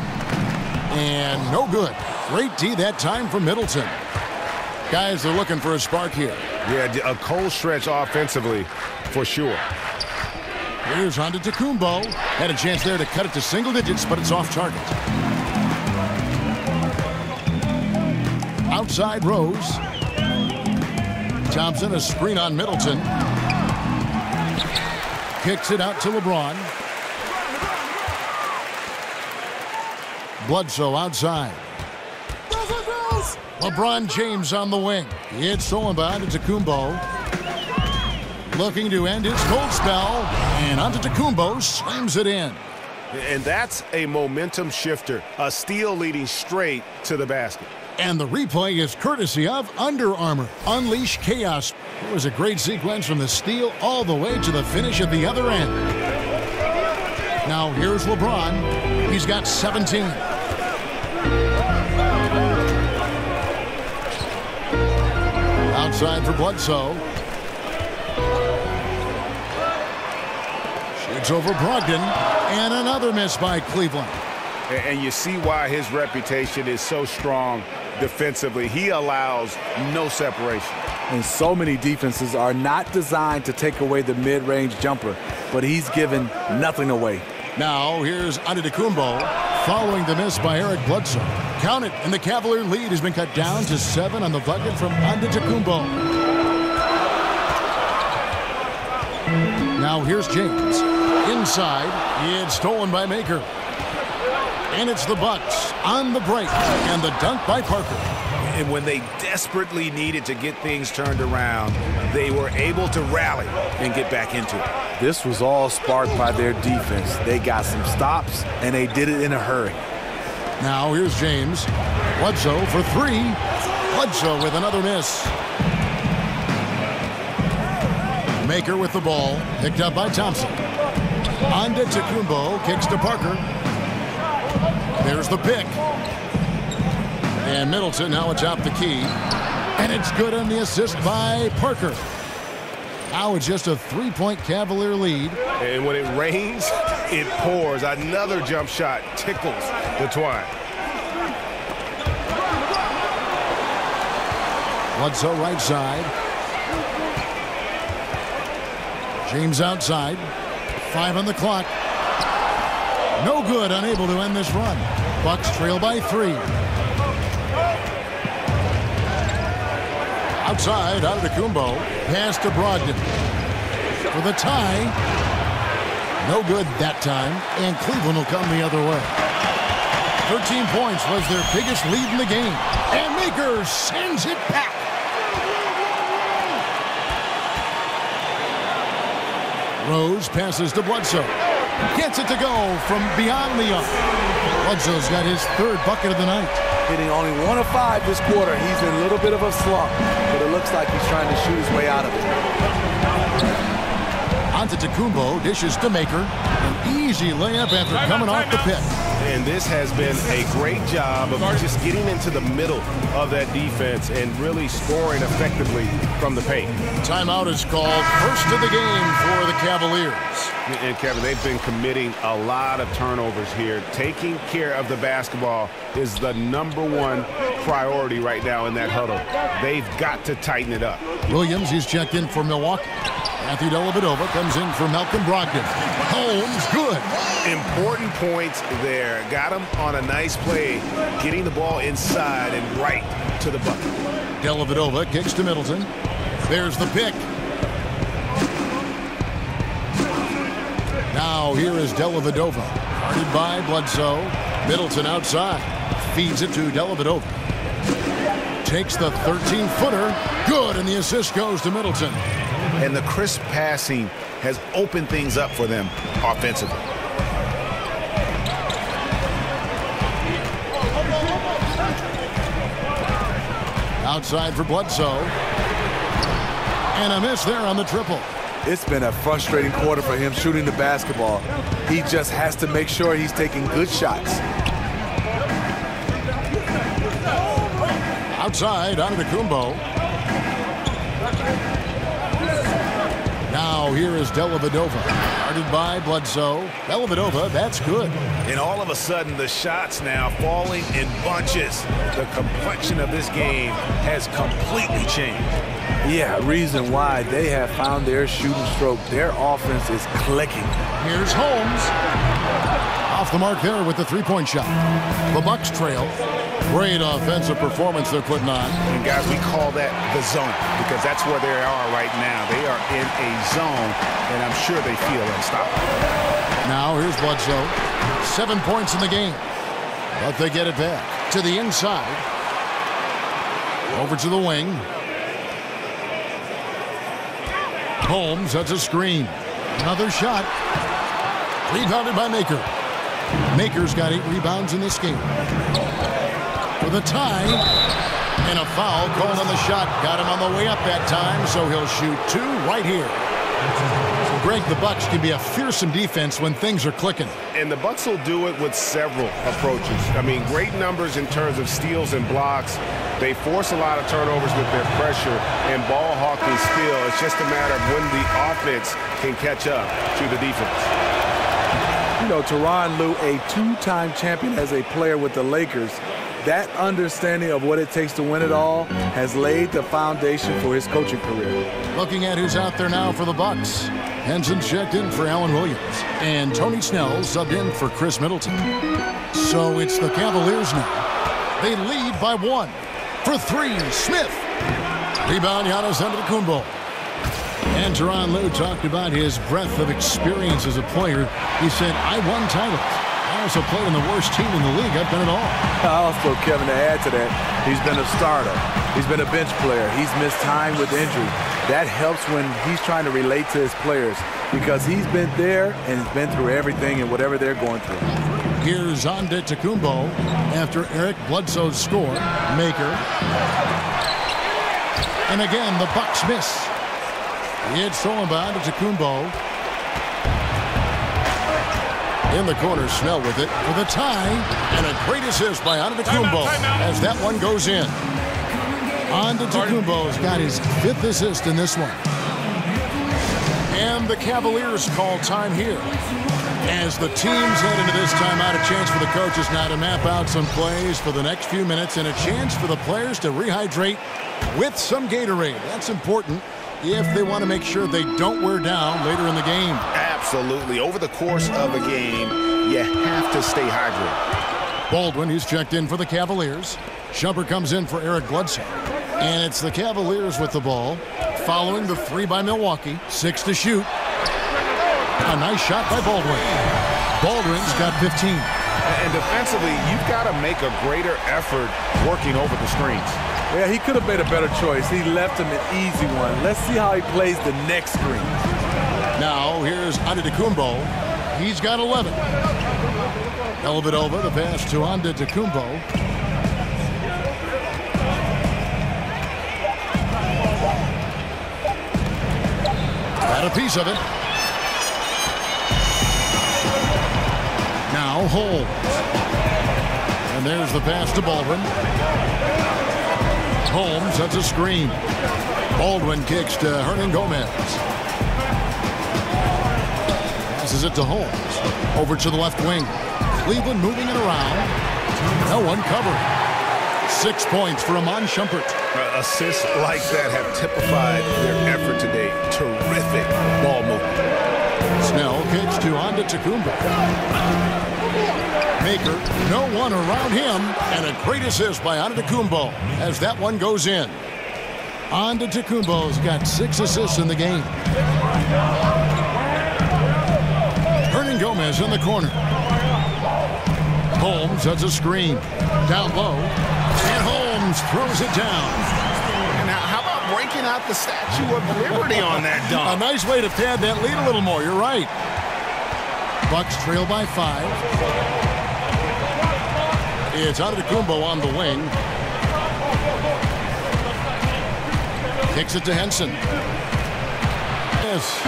And no good. Great D that time from Middleton. Guys, they're looking for a spark here. Yeah, a cold stretch offensively, for sure. Here's Antetokounmpo. Had a chance there to cut it to single digits, but it's off target. Outside Rose. Thompson, a screen on Middleton. Kicks it out to LeBron. Bledsoe outside. LeBron James on the wing. It's stolen by Antetokounmpo. Looking to end his cold spell, and Antetokounmpo slams it in. And that's a momentum shifter. A steal leading straight to the basket. And the replay is courtesy of Under Armour. Unleash chaos. It was a great sequence from the steal all the way to the finish at the other end. Now here's LeBron. He's got 17. Outside for Bledsoe. Shoots over Brogdon. And another miss by Cleveland. And you see why his reputation is so strong defensively. He allows no separation. And so many defenses are not designed to take away the mid-range jumper, but he's given nothing away. Now here's Antetokounmpo following the miss by Eric Bledsoe. Count it, and the Cavalier lead has been cut down to 7 on the bucket from Antetokounmpo. Now here's James. Inside, it's stolen by Maker. And it's the Bucks on the break, and the dunk by Parker. And when they desperately needed to get things turned around, they were able to rally and get back into it. This was all sparked by their defense. They got some stops, and they did it in a hurry. Now here's James. Bledsoe for 3. Bledsoe with another miss. Maker with the ball, picked up by Thompson. Antetokounmpo kicks to Parker. There's the pick. And Middleton now atop the key. And it's good on the assist by Parker. Now it's just a 3-point Cavalier lead. And when it rains, it pours. Another jump shot tickles the twine. Bledsoe right side. James outside. 5 on the clock. No good, unable to end this run. Bucks trail by 3. Outside, Antetokounmpo. Pass to Brogdon. For the tie. No good that time, and Cleveland will come the other way. 13 points was their biggest lead in the game. And Maker sends it back. Rose passes to Bledsoe. Gets it to go from beyond the arc. Bledsoe's got his 3rd bucket of the night. Hitting only 1 of 5 this quarter. He's in a little bit of a slump, but it looks like he's trying to shoot his way out of it. Antetokounmpo dishes to Maker. An easy layup after coming off the pick. And this has been a great job of just getting into the middle of that defense and really scoring effectively from the paint. Timeout is called. First of the game for the Cavaliers. And Kevin, they've been committing a lot of turnovers here. Taking care of the basketball is the #1 priority right now in that huddle. They've got to tighten it up. Williams, he's checked in for Milwaukee. Matthew Dellavedova comes in for Malcolm Brogdon. Holmes, good. Important points there. Got him on a nice play, getting the ball inside and right to the bucket. Dellavedova kicks to Middleton. There's the pick. Now here is Dellavedova. Guarded by Bledsoe. Middleton outside. Feeds it to Dellavedova. Takes the 13-footer. Good, and the assist goes to Middleton. And the crisp passing has opened things up for them offensively. Outside for Bledsoe. And a miss there on the triple. It's been a frustrating quarter for him shooting the basketball. He just has to make sure he's taking good shots. Outside, Antetokounmpo. Now here is Dellavedova. Guarded by Bledsoe. Dellavedova, that's good. And all of a sudden, the shots now falling in bunches. The complexion of this game has completely changed. Yeah, reason why they have found their shooting stroke. Their offense is clicking. Here's Holmes. Off the mark there with the three-point shot. The Bucks trail. Great offensive performance they're putting on. And guys, we call that the zone because that's where they are right now. They are in a zone, and I'm sure they feel unstoppable. Now here's Bledsoe. 7 points in the game. But they get it back to the inside. Over to the wing. Holmes, that's a screen. Another shot. Rebounded by Maker. Maker's got 8 rebounds in this game. For the tie. And a foul called on the shot. Got him on the way up that time, so he'll shoot 2 right here. So Greg, the Bucks can be a fearsome defense when things are clicking. And the Bucks will do it with several approaches. I mean, great numbers in terms of steals and blocks. They force a lot of turnovers with their pressure and ball hawking skill. It's just a matter of when the offense can catch up to the defense. You know, Tyronn Lue, a 2-time champion as a player with the Lakers, that understanding of what it takes to win it all has laid the foundation for his coaching career. Looking at who's out there now for the Bucks. Henson's checked in for Alan Williams. And Tony Snell subbed in for Chris Middleton. So it's the Cavaliers now. They lead by 1. For 3, Smith. Rebound, Giannis Antetokounmpo. And Tyronn Lue talked about his breadth of experience as a player. He said, I won titles. I also played in the worst team in the league. I've done it all. Also, Kevin, to add to that, he's been a starter. He's been a bench player. He's missed time with injury. That helps when he's trying to relate to his players because he's been there and he's been through everything and whatever they're going through. Here's Antetokounmpo after Eric Bledsoe's score. Maker. And again, the Bucks miss. It's stolen by Antetokounmpo. In the corner, Snell with it for the tie. And a great assist by Antetokounmpo as that one goes in. Antetokounmpo's got his 5th assist in this one. And the Cavaliers call time here. As the teams head into this timeout, a chance for the coaches now to map out some plays for the next few minutes and a chance for the players to rehydrate with some Gatorade. That's important if they want to make sure they don't wear down later in the game. Absolutely. Over the course of a game, you have to stay hydrated. Baldwin, who's checked in for the Cavaliers. Shumpert comes in for Eric Bledsoe. And it's the Cavaliers with the ball, following the 3 by Milwaukee. 6 to shoot. A nice shot by Baldwin. Baldwin's got 15. And defensively, you've got to make a greater effort working over the screens. Yeah, he could have made a better choice. He left him an easy one. Let's see how he plays the next screen. Now, here's Antetokounmpo. He's got 11. Dellavedova, the pass to Antetokounmpo. Got a piece of it. Now Holmes. And there's the pass to Baldwin. Holmes, that's a screen. Baldwin kicks to Hernangomez. Passes it to Holmes. Over to the left wing. Cleveland moving it around. No one covering. 6 points for Iman Shumpert. Assists like that have typified their effort today. Terrific ball movement. Snell kicks to Antetokounmpo. Maker, no one around him, and a great assist by Antetokounmpo as that one goes in. Antetokounmpo's got 6 assists in the game. Gomez in the corner. Holmes does a screen. Down low. And Holmes throws it down. And how about breaking out the Statue of Liberty on that dunk? A nice way to pad that lead a little more. You're right. Bucks trail by 5. It's Antetokounmpo on the wing. Kicks it to Henson. Yes.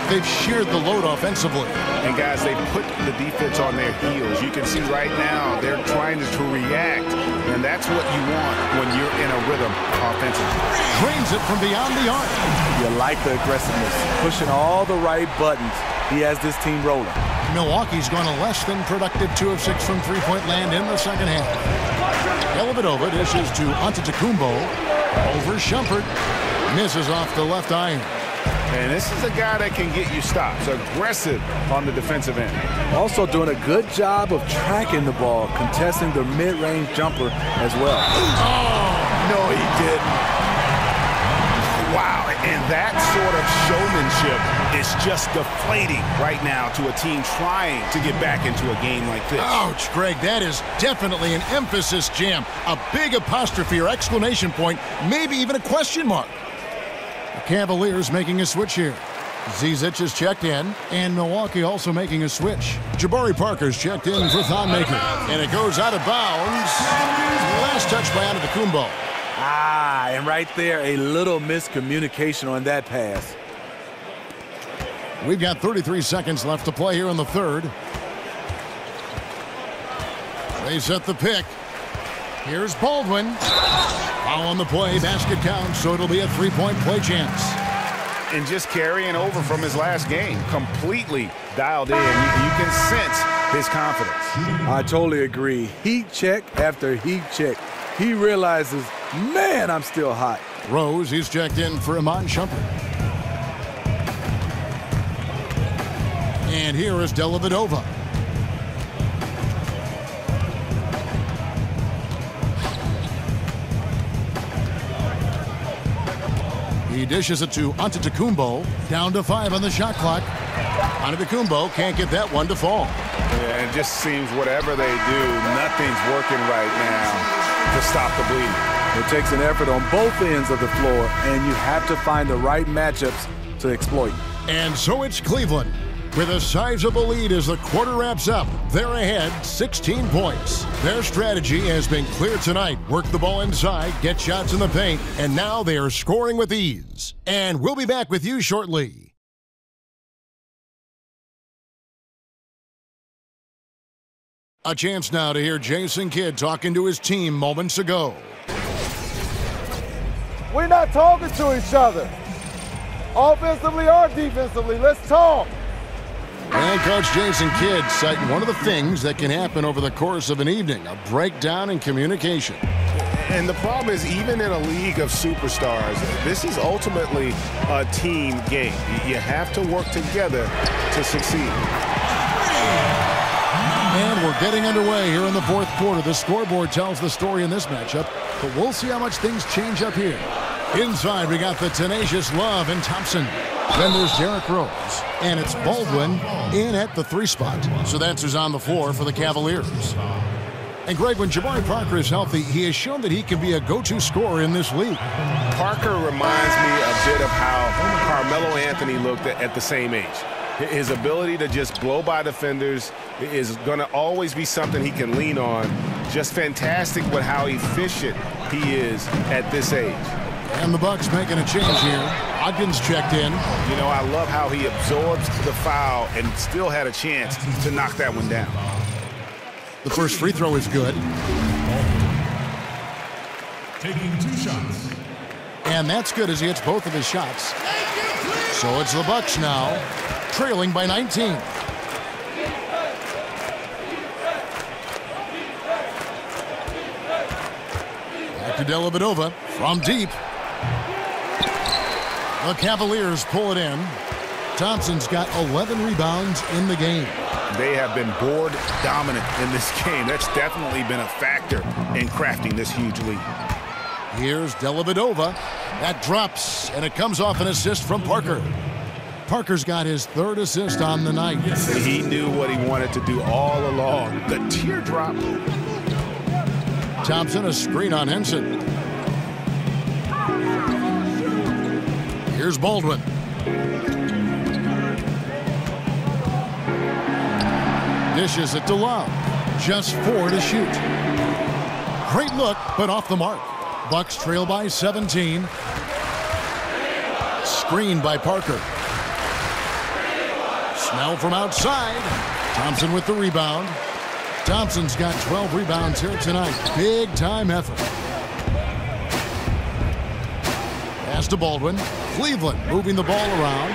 They've shared the load offensively. And guys, they put the defense on their heels. You can see right now they're trying to react, and that's what you want when you're in a rhythm offensively. Drains it from beyond the arc. You like the aggressiveness, pushing all the right buttons. He has this team rolling. Milwaukee's gone a less than productive 2 of 6 from three-point land in the second half. Dellavedova dishes to Antetokounmpo. Over Shumpert. Misses off the left iron. And this is a guy that can get you stops. Aggressive on the defensive end. Also doing a good job of tracking the ball, contesting the mid-range jumper as well. Oh, no, he didn't. Wow, and that sort of showmanship is just deflating right now to a team trying to get back into a game like this. Ouch, Greg, that is definitely an emphasis jam. A big apostrophe or exclamation point, maybe even a question mark. The Cavaliers making a switch here. Zizic is checked in, and Milwaukee also making a switch. Jabari Parker's checked in for Thonmaker, and it goes out of bounds. Last touch by Antetokounmpo. And right there, a little miscommunication on that pass. We've got 33 seconds left to play here in the third. They set the pick. Here's Baldwin. Foul on the play, basket counts, so it'll be a three-point play chance. And just carrying over from his last game, completely dialed in. You can sense his confidence. I totally agree. Heat check after heat check. He realizes, man, I'm still hot. Rose, he's checked in for Iman Shumpert. And here is Dellavedova. He dishes it to Antetokounmpo. Down to 5 on the shot clock. Antetokounmpo can't get that one to fall. Yeah, it just seems whatever they do, nothing's working right now to stop the bleeding. It takes an effort on both ends of the floor, and you have to find the right matchups to exploit. And so it's Cleveland with a sizable lead as the quarter wraps up. They're ahead 16 points. Their strategy has been clear tonight. Work the ball inside, get shots in the paint, and now they are scoring with ease. And we'll be back with you shortly. A chance now to hear Jason Kidd talking to his team moments ago. We're not talking to each other, offensively or defensively. Let's talk. And Coach Jason Kidd citing one of the things that can happen over the course of an evening, a breakdown in communication. And the problem is, even in a league of superstars, this is ultimately a team game. You have to work together to succeed. And we're getting underway here in the fourth quarter. The scoreboard tells the story in this matchup, but we'll see how much things change up here. Inside, we got the tenacious Love and Thompson. Then there's Derrick Rose, and it's Baldwin in at the 3 spot. So that's who's on the floor for the Cavaliers. And Greg, when Jabari Parker is healthy, he has shown that he can be a go-to scorer in this league. Parker reminds me a bit of how Carmelo Anthony looked at the same age. His ability to just blow by defenders is going to always be something he can lean on. Just fantastic with how efficient he is at this age. And the Bucks making a change here. Ogden's checked in. You know, I love how he absorbs the foul and still had a chance to knock that one down. The first free throw is good. Taking 2 shots. And that's good as he hits both of his shots. So it's the Bucks now, trailing by 19. Back to Dellavedova from deep. The Cavaliers pull it in. Thompson's got 11 rebounds in the game. They have been board dominant in this game. That's definitely been a factor in crafting this huge lead. Here's Dellavedova. That drops, and it comes off an assist from Parker. Parker's got his 3rd assist on the night. He knew what he wanted to do all along. The teardrop. Thompson, a screen on Henson. Here's Baldwin. Dishes it to Love. Just 4 to shoot. Great look, but off the mark. Bucks trail by 17. Screen by Parker. Snell from outside. Thompson with the rebound. Thompson's got 12 rebounds here tonight. Big time effort. Pass to Baldwin. Cleveland moving the ball around.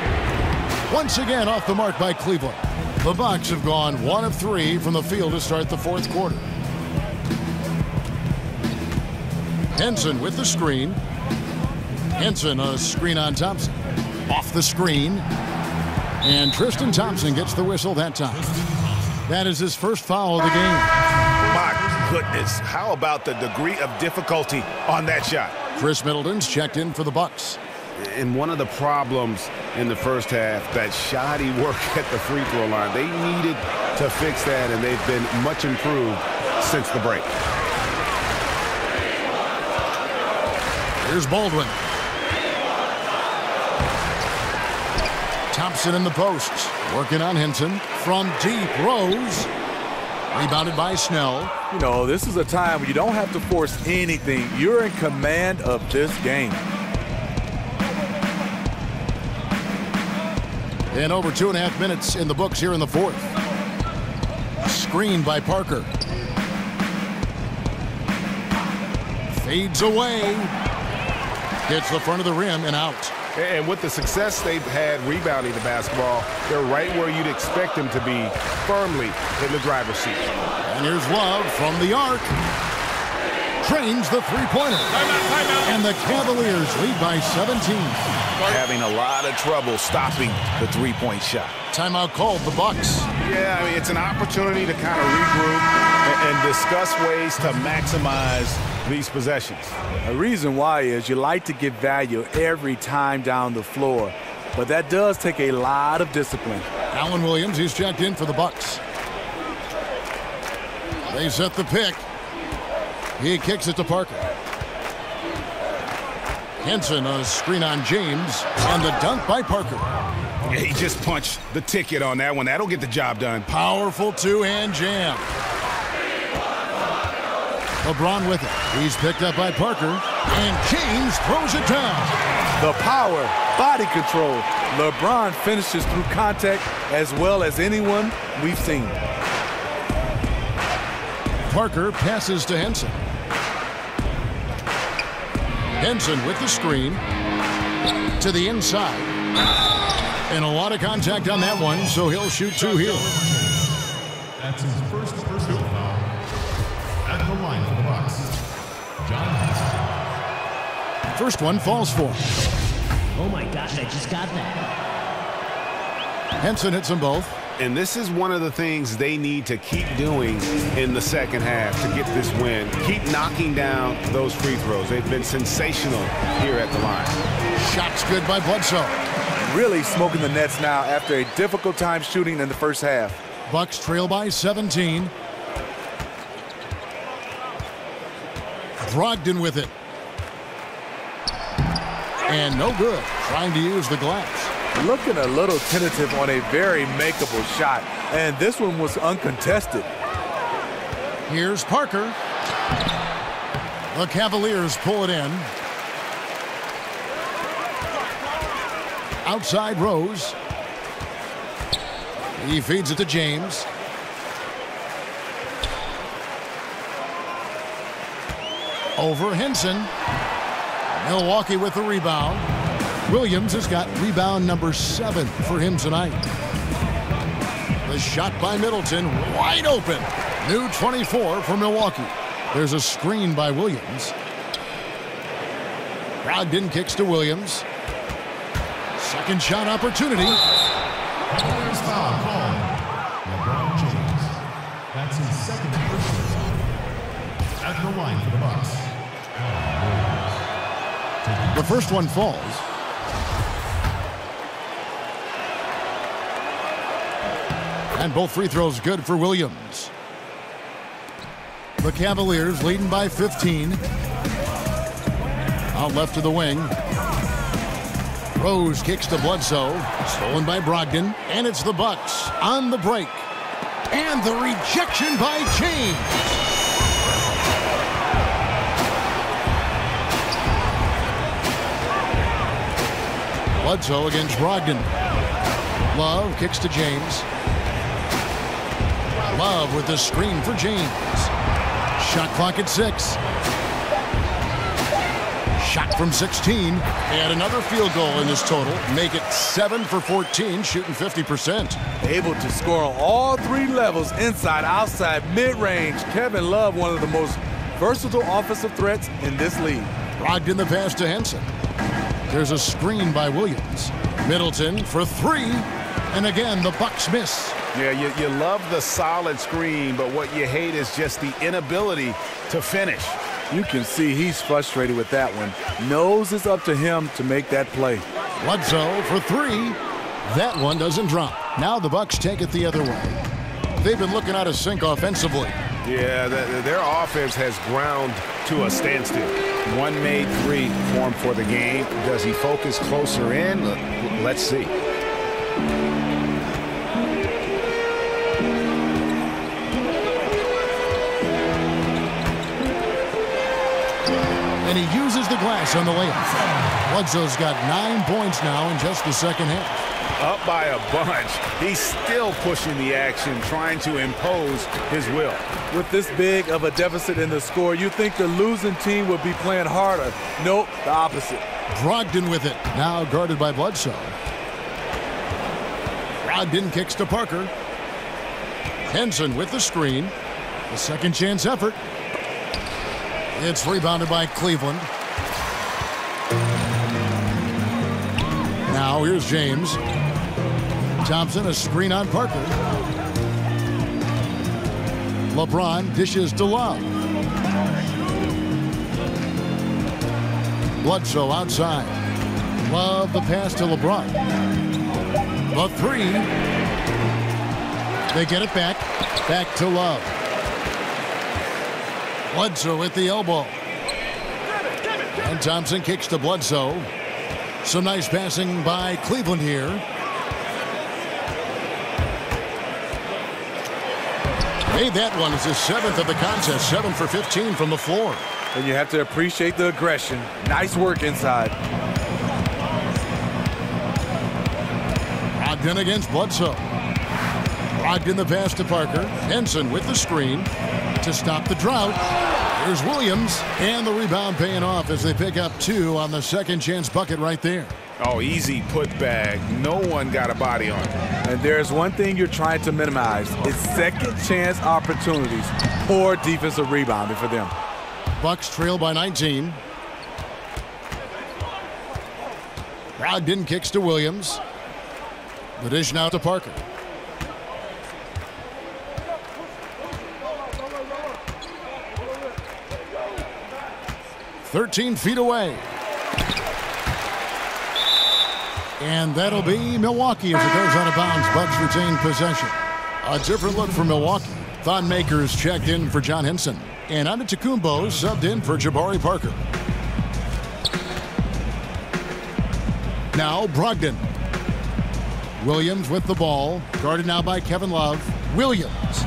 Once again off the mark by Cleveland. The Bucks have gone 1 of 3 from the field to start the 4th quarter. Henson with the screen. Henson, a screen on Thompson. Off the screen. And Tristan Thompson gets the whistle that time. That is his first foul of the game. My goodness, how about the degree of difficulty on that shot? Chris Middleton's checked in for the Bucks. And one of the problems in the first half, that shoddy work at the free throw line. They needed to fix that, and they've been much improved since the break. Here's Baldwin. Thompson in the posts. Working on Henson. From deep, Rose. Rebounded by Snell. You know, this is a time when you don't have to force anything. You're in command of this game. And over 2.5 minutes in the books here in the 4th. Screen by Parker. Fades away. Hits the front of the rim and out. And with the success they've had rebounding the basketball, they're right where you'd expect them to be, firmly in the driver's seat. And here's Love from the arc. Trains the three-pointer. And the Cavaliers lead by 17. Having a lot of trouble stopping the three-point shot. Timeout called the Bucks. Yeah, I mean, it's an opportunity to kind of regroup and discuss ways to maximize these possessions. The reason why is you like to get value every time down the floor, but that does take a lot of discipline. Alan Williams, he's checked in for the Bucks. They set the pick. He kicks it to Parker. Henson, a screen on James, and the dunk by Parker. Yeah, he just punched the ticket on that one. That'll get the job done. Powerful two-hand jam. LeBron with it. He's picked up by Parker, and James throws it down. The power, body control. LeBron finishes through contact as well as anyone we've seen. Parker passes to Henson. Henson with the screen to the inside. And a lot of contact on that one, so he'll shoot 2 here. That's his first personal foul. At the line for the Bucks, John Henson. First one falls for him. Oh my gosh, I just got that. Henson hits them both. And this is one of the things they need to keep doing in the second half to get this win. Keep knocking down those free throws. They've been sensational here at the line. Shots good by Bledsoe. Really smoking the nets now after a difficult time shooting in the first half. Bucks trail by 17. Brogdon with it. And no good. Trying to use the glass. Looking a little tentative on a very makeable shot. And this one was uncontested. Here's Parker. The Cavaliers pull it in. Outside Rose. He feeds it to James. Over Henson. Milwaukee with the rebound. Williams has got rebound number 7 for him tonight. The shot by Middleton, wide open. New 24 for Milwaukee. There's a screen by Williams. Brogdon kicks to Williams. Second shot opportunity. Cavaliers foul called. LeBron James. That's his second personal foul. At the line for the Bucks. The first one falls. And both free throws good for Williams. The Cavaliers leading by 15. Out left to the wing. Rose kicks to Bledsoe. Stolen by Brogdon. And it's the Bucks on the break. And the rejection by James. Bledsoe against Brogdon. Love kicks to James. Love with the screen for James. Shot clock at 6. Shot from 16. And another field goal in this total. Make it 7 for 14, shooting 50%. Able to score on all 3 levels, inside, outside, mid-range. Kevin Love, one of the most versatile offensive threats in this league. Brogdon the pass to Henson. There's a screen by Williams. Middleton for 3. And again, the Bucks miss. Yeah, you love the solid screen, but what you hate is just the inability to finish. You can see he's frustrated with that one. Knows it's up to him to make that play. Bledsoe for 3. That one doesn't drop. Now the Bucks take it the other way. They've been looking out of sync offensively. Yeah, their offense has ground to a standstill. One made 3 formed for the game. Does he focus closer in? Let's see. And he uses the glass on the layup. Bledsoe's got 9 points now in just the second half. Up by a bunch. He's still pushing the action, trying to impose his will. With this big of a deficit in the score, you think the losing team would be playing harder. Nope, the opposite. Brogdon with it. Now guarded by Bledsoe. Brogdon kicks to Parker. Henson with the screen. The second chance effort. It's rebounded by Cleveland. Now here's James. Thompson, a screen on Parker. LeBron dishes to Love. Bledsoe outside. Love the pass to LeBron. The 3. They get it back. Back to Love. Bledsoe at the elbow. And Thompson kicks to Bledsoe. Some nice passing by Cleveland here. Made that one. It's his 7th of the contest. 7 for 15 from the floor. And you have to appreciate the aggression. Nice work inside. Brogdon against Bledsoe. Brogdon the pass to Parker. Henson with the screen to stop the drought. Here's Williams, and the rebound paying off as they pick up 2 on the second chance bucket right there. Oh, easy putback. No one got a body on it. And there's one thing you're trying to minimize. It's second chance opportunities. Poor defensive rebounding for them. Bucks trail by 19. Brogdon kicks to Williams. The dish now to Parker. 13 feet away. And that'll be Milwaukee as it goes out of bounds. Bucks retain possession. A different look for Milwaukee. Thon Makers checked in for John Henson. And Antetokounmpo subbed in for Jabari Parker. Now Brogdon. Williams with the ball. Guarded now by Kevin Love. Williams.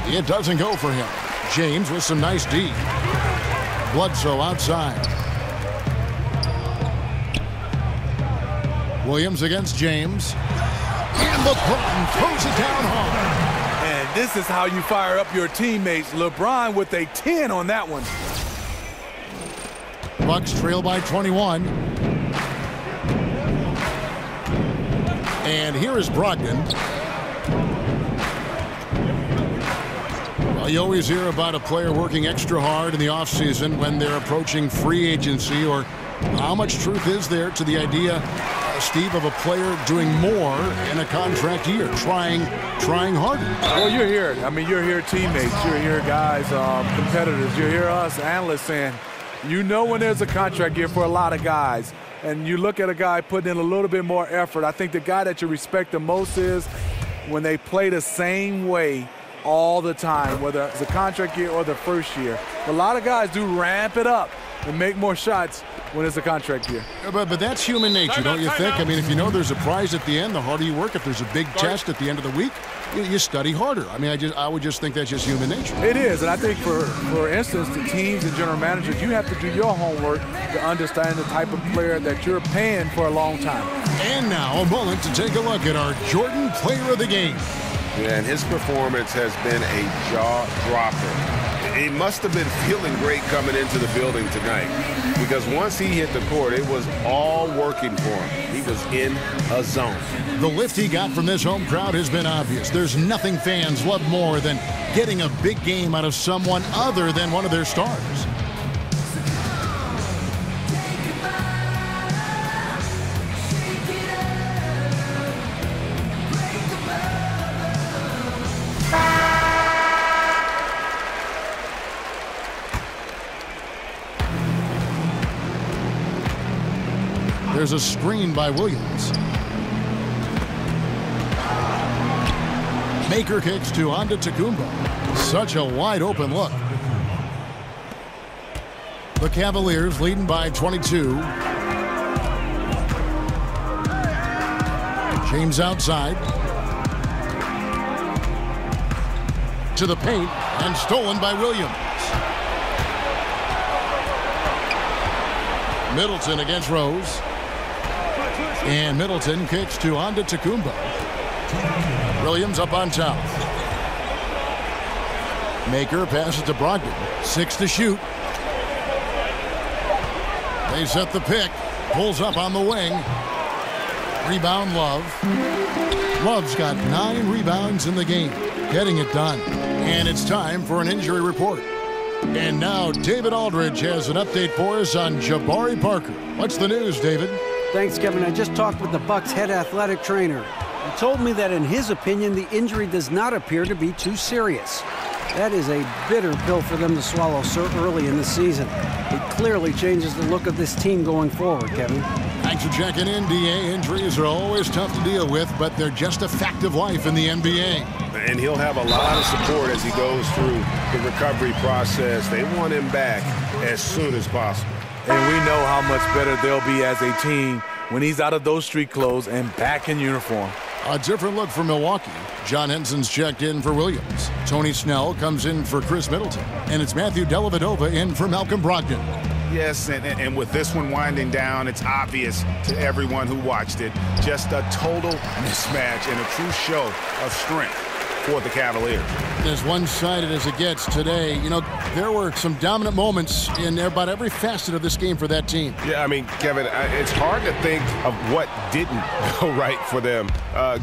It doesn't go for him. James with some nice D. Bledsoe outside. Williams against James. And LeBron throws it down hard. And this is how you fire up your teammates. LeBron with a 10 on that one. Bucks trail by 21. And here is Brogdon. Well, you always hear about a player working extra hard in the offseason when they're approaching free agency, or how much truth is there to the idea, Steve, of a player doing more in a contract year, trying harder? Well, you're here. I mean, you're here teammates. You're here guys, competitors. You're here us analysts saying, you know when there's a contract year for a lot of guys, and you look at a guy putting in a little bit more effort. I think the guy that you respect the most is when they play the same way all the time, whether it's a contract year or the first year. A lot of guys do ramp it up and make more shots when it's a contract year. But that's human nature, don't you think? I mean, if you know there's a prize at the end, the harder you work. If there's a big test at the end of the week, you study harder. I mean, I would just think that's just human nature. It is, and I think for instance, the teams and general managers, you have to do your homework to understand the type of player that you're paying for a long time. And now a moment to take a look at our Jordan Player of the Game. Yeah, and his performance has been a jaw-dropper. He must have been feeling great coming into the building tonight, because once he hit the court, it was all working for him. He was in a zone. The lift he got from this home crowd has been obvious. There's nothing fans love more than getting a big game out of someone other than one of their stars. There's a screen by Williams. Maker kicks to Antetokounmpo. Such a wide open look. The Cavaliers leading by 22. James outside. To the paint and stolen by Williams. Middleton against Rose. And Middleton kicks to Antetokounmpo. Williams up on top. Maker passes to Brogdon. 6 to shoot. They set the pick. Pulls up on the wing. Rebound Love. Love's got 9 rebounds in the game. Getting it done. And it's time for an injury report. And now David Aldridge has an update for us on Jabari Parker. What's the news, David? Thanks, Kevin. I just talked with the Bucks' head athletic trainer. He told me that in his opinion, the injury does not appear to be too serious. That is a bitter pill for them to swallow so early in the season. It clearly changes the look of this team going forward, Kevin. Thanks for checking in, DA. Injuries are always tough to deal with, but they're just a fact of life in the NBA. And he'll have a lot of support as he goes through the recovery process. They want him back as soon as possible. And we know how much better they'll be as a team when he's out of those street clothes and back in uniform. A different look for Milwaukee. John Henson's checked in for Williams. Tony Snell comes in for Chris Middleton. And it's Matthew Dellavedova in for Malcolm Brogdon. Yes, and with this one winding down, it's obvious to everyone who watched it. Just a total mismatch and a true show of strength for the Cavaliers. As one-sided as it gets today, you know, there were some dominant moments in about every facet of this game for that team. Yeah, I mean, Kevin, it's hard to think of what didn't go right for them.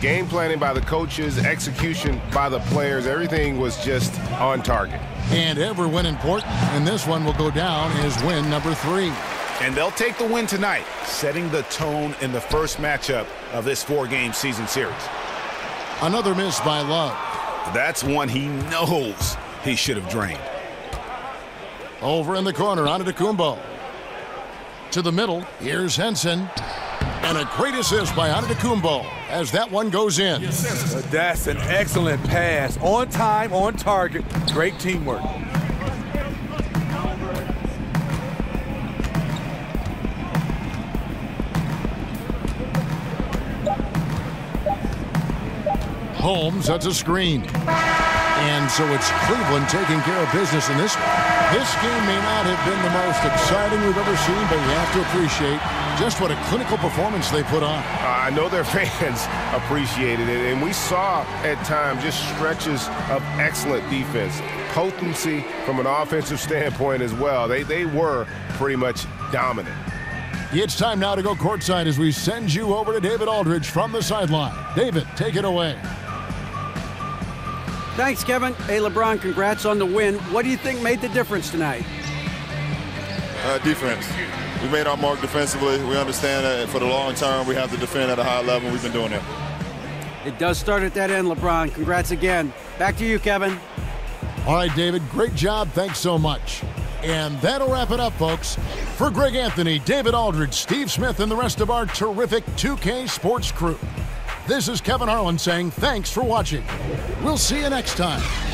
Game planning by the coaches, execution by the players, everything was just on target. And every win important, and this one will go down as win number 3. And they'll take the win tonight, setting the tone in the first matchup of this 4-game season series. Another miss by Love. That's one he knows he should have drained. Over in the corner, Antetokounmpo. To the middle, here's Henson. And a great assist by Antetokounmpo as that one goes in. That's an excellent pass. On time, on target. Great teamwork. Holmes, that's a screen. And so it's Cleveland taking care of business in this one. This game may not have been the most exciting we've ever seen, but you have to appreciate just what a clinical performance they put on. I know their fans appreciated it, and we saw at times just stretches of excellent defense. Potency from an offensive standpoint as well. They were pretty much dominant. It's time now to go courtside as we send you over to David Aldridge from the sideline. David, take it away. Thanks, Kevin. Hey, LeBron, congrats on the win. What do you think made the difference tonight? Defense. We made our mark defensively. We understand that for the long term, we have to defend at a high level. We've been doing it. It does start at that end, LeBron. Congrats again. Back to you, Kevin. All right, David, great job. Thanks so much. And that'll wrap it up, folks. For Greg Anthony, David Aldridge, Steve Smith, and the rest of our terrific 2K Sports crew, This is Kevin Harlan saying thanks for watching. We'll see you next time.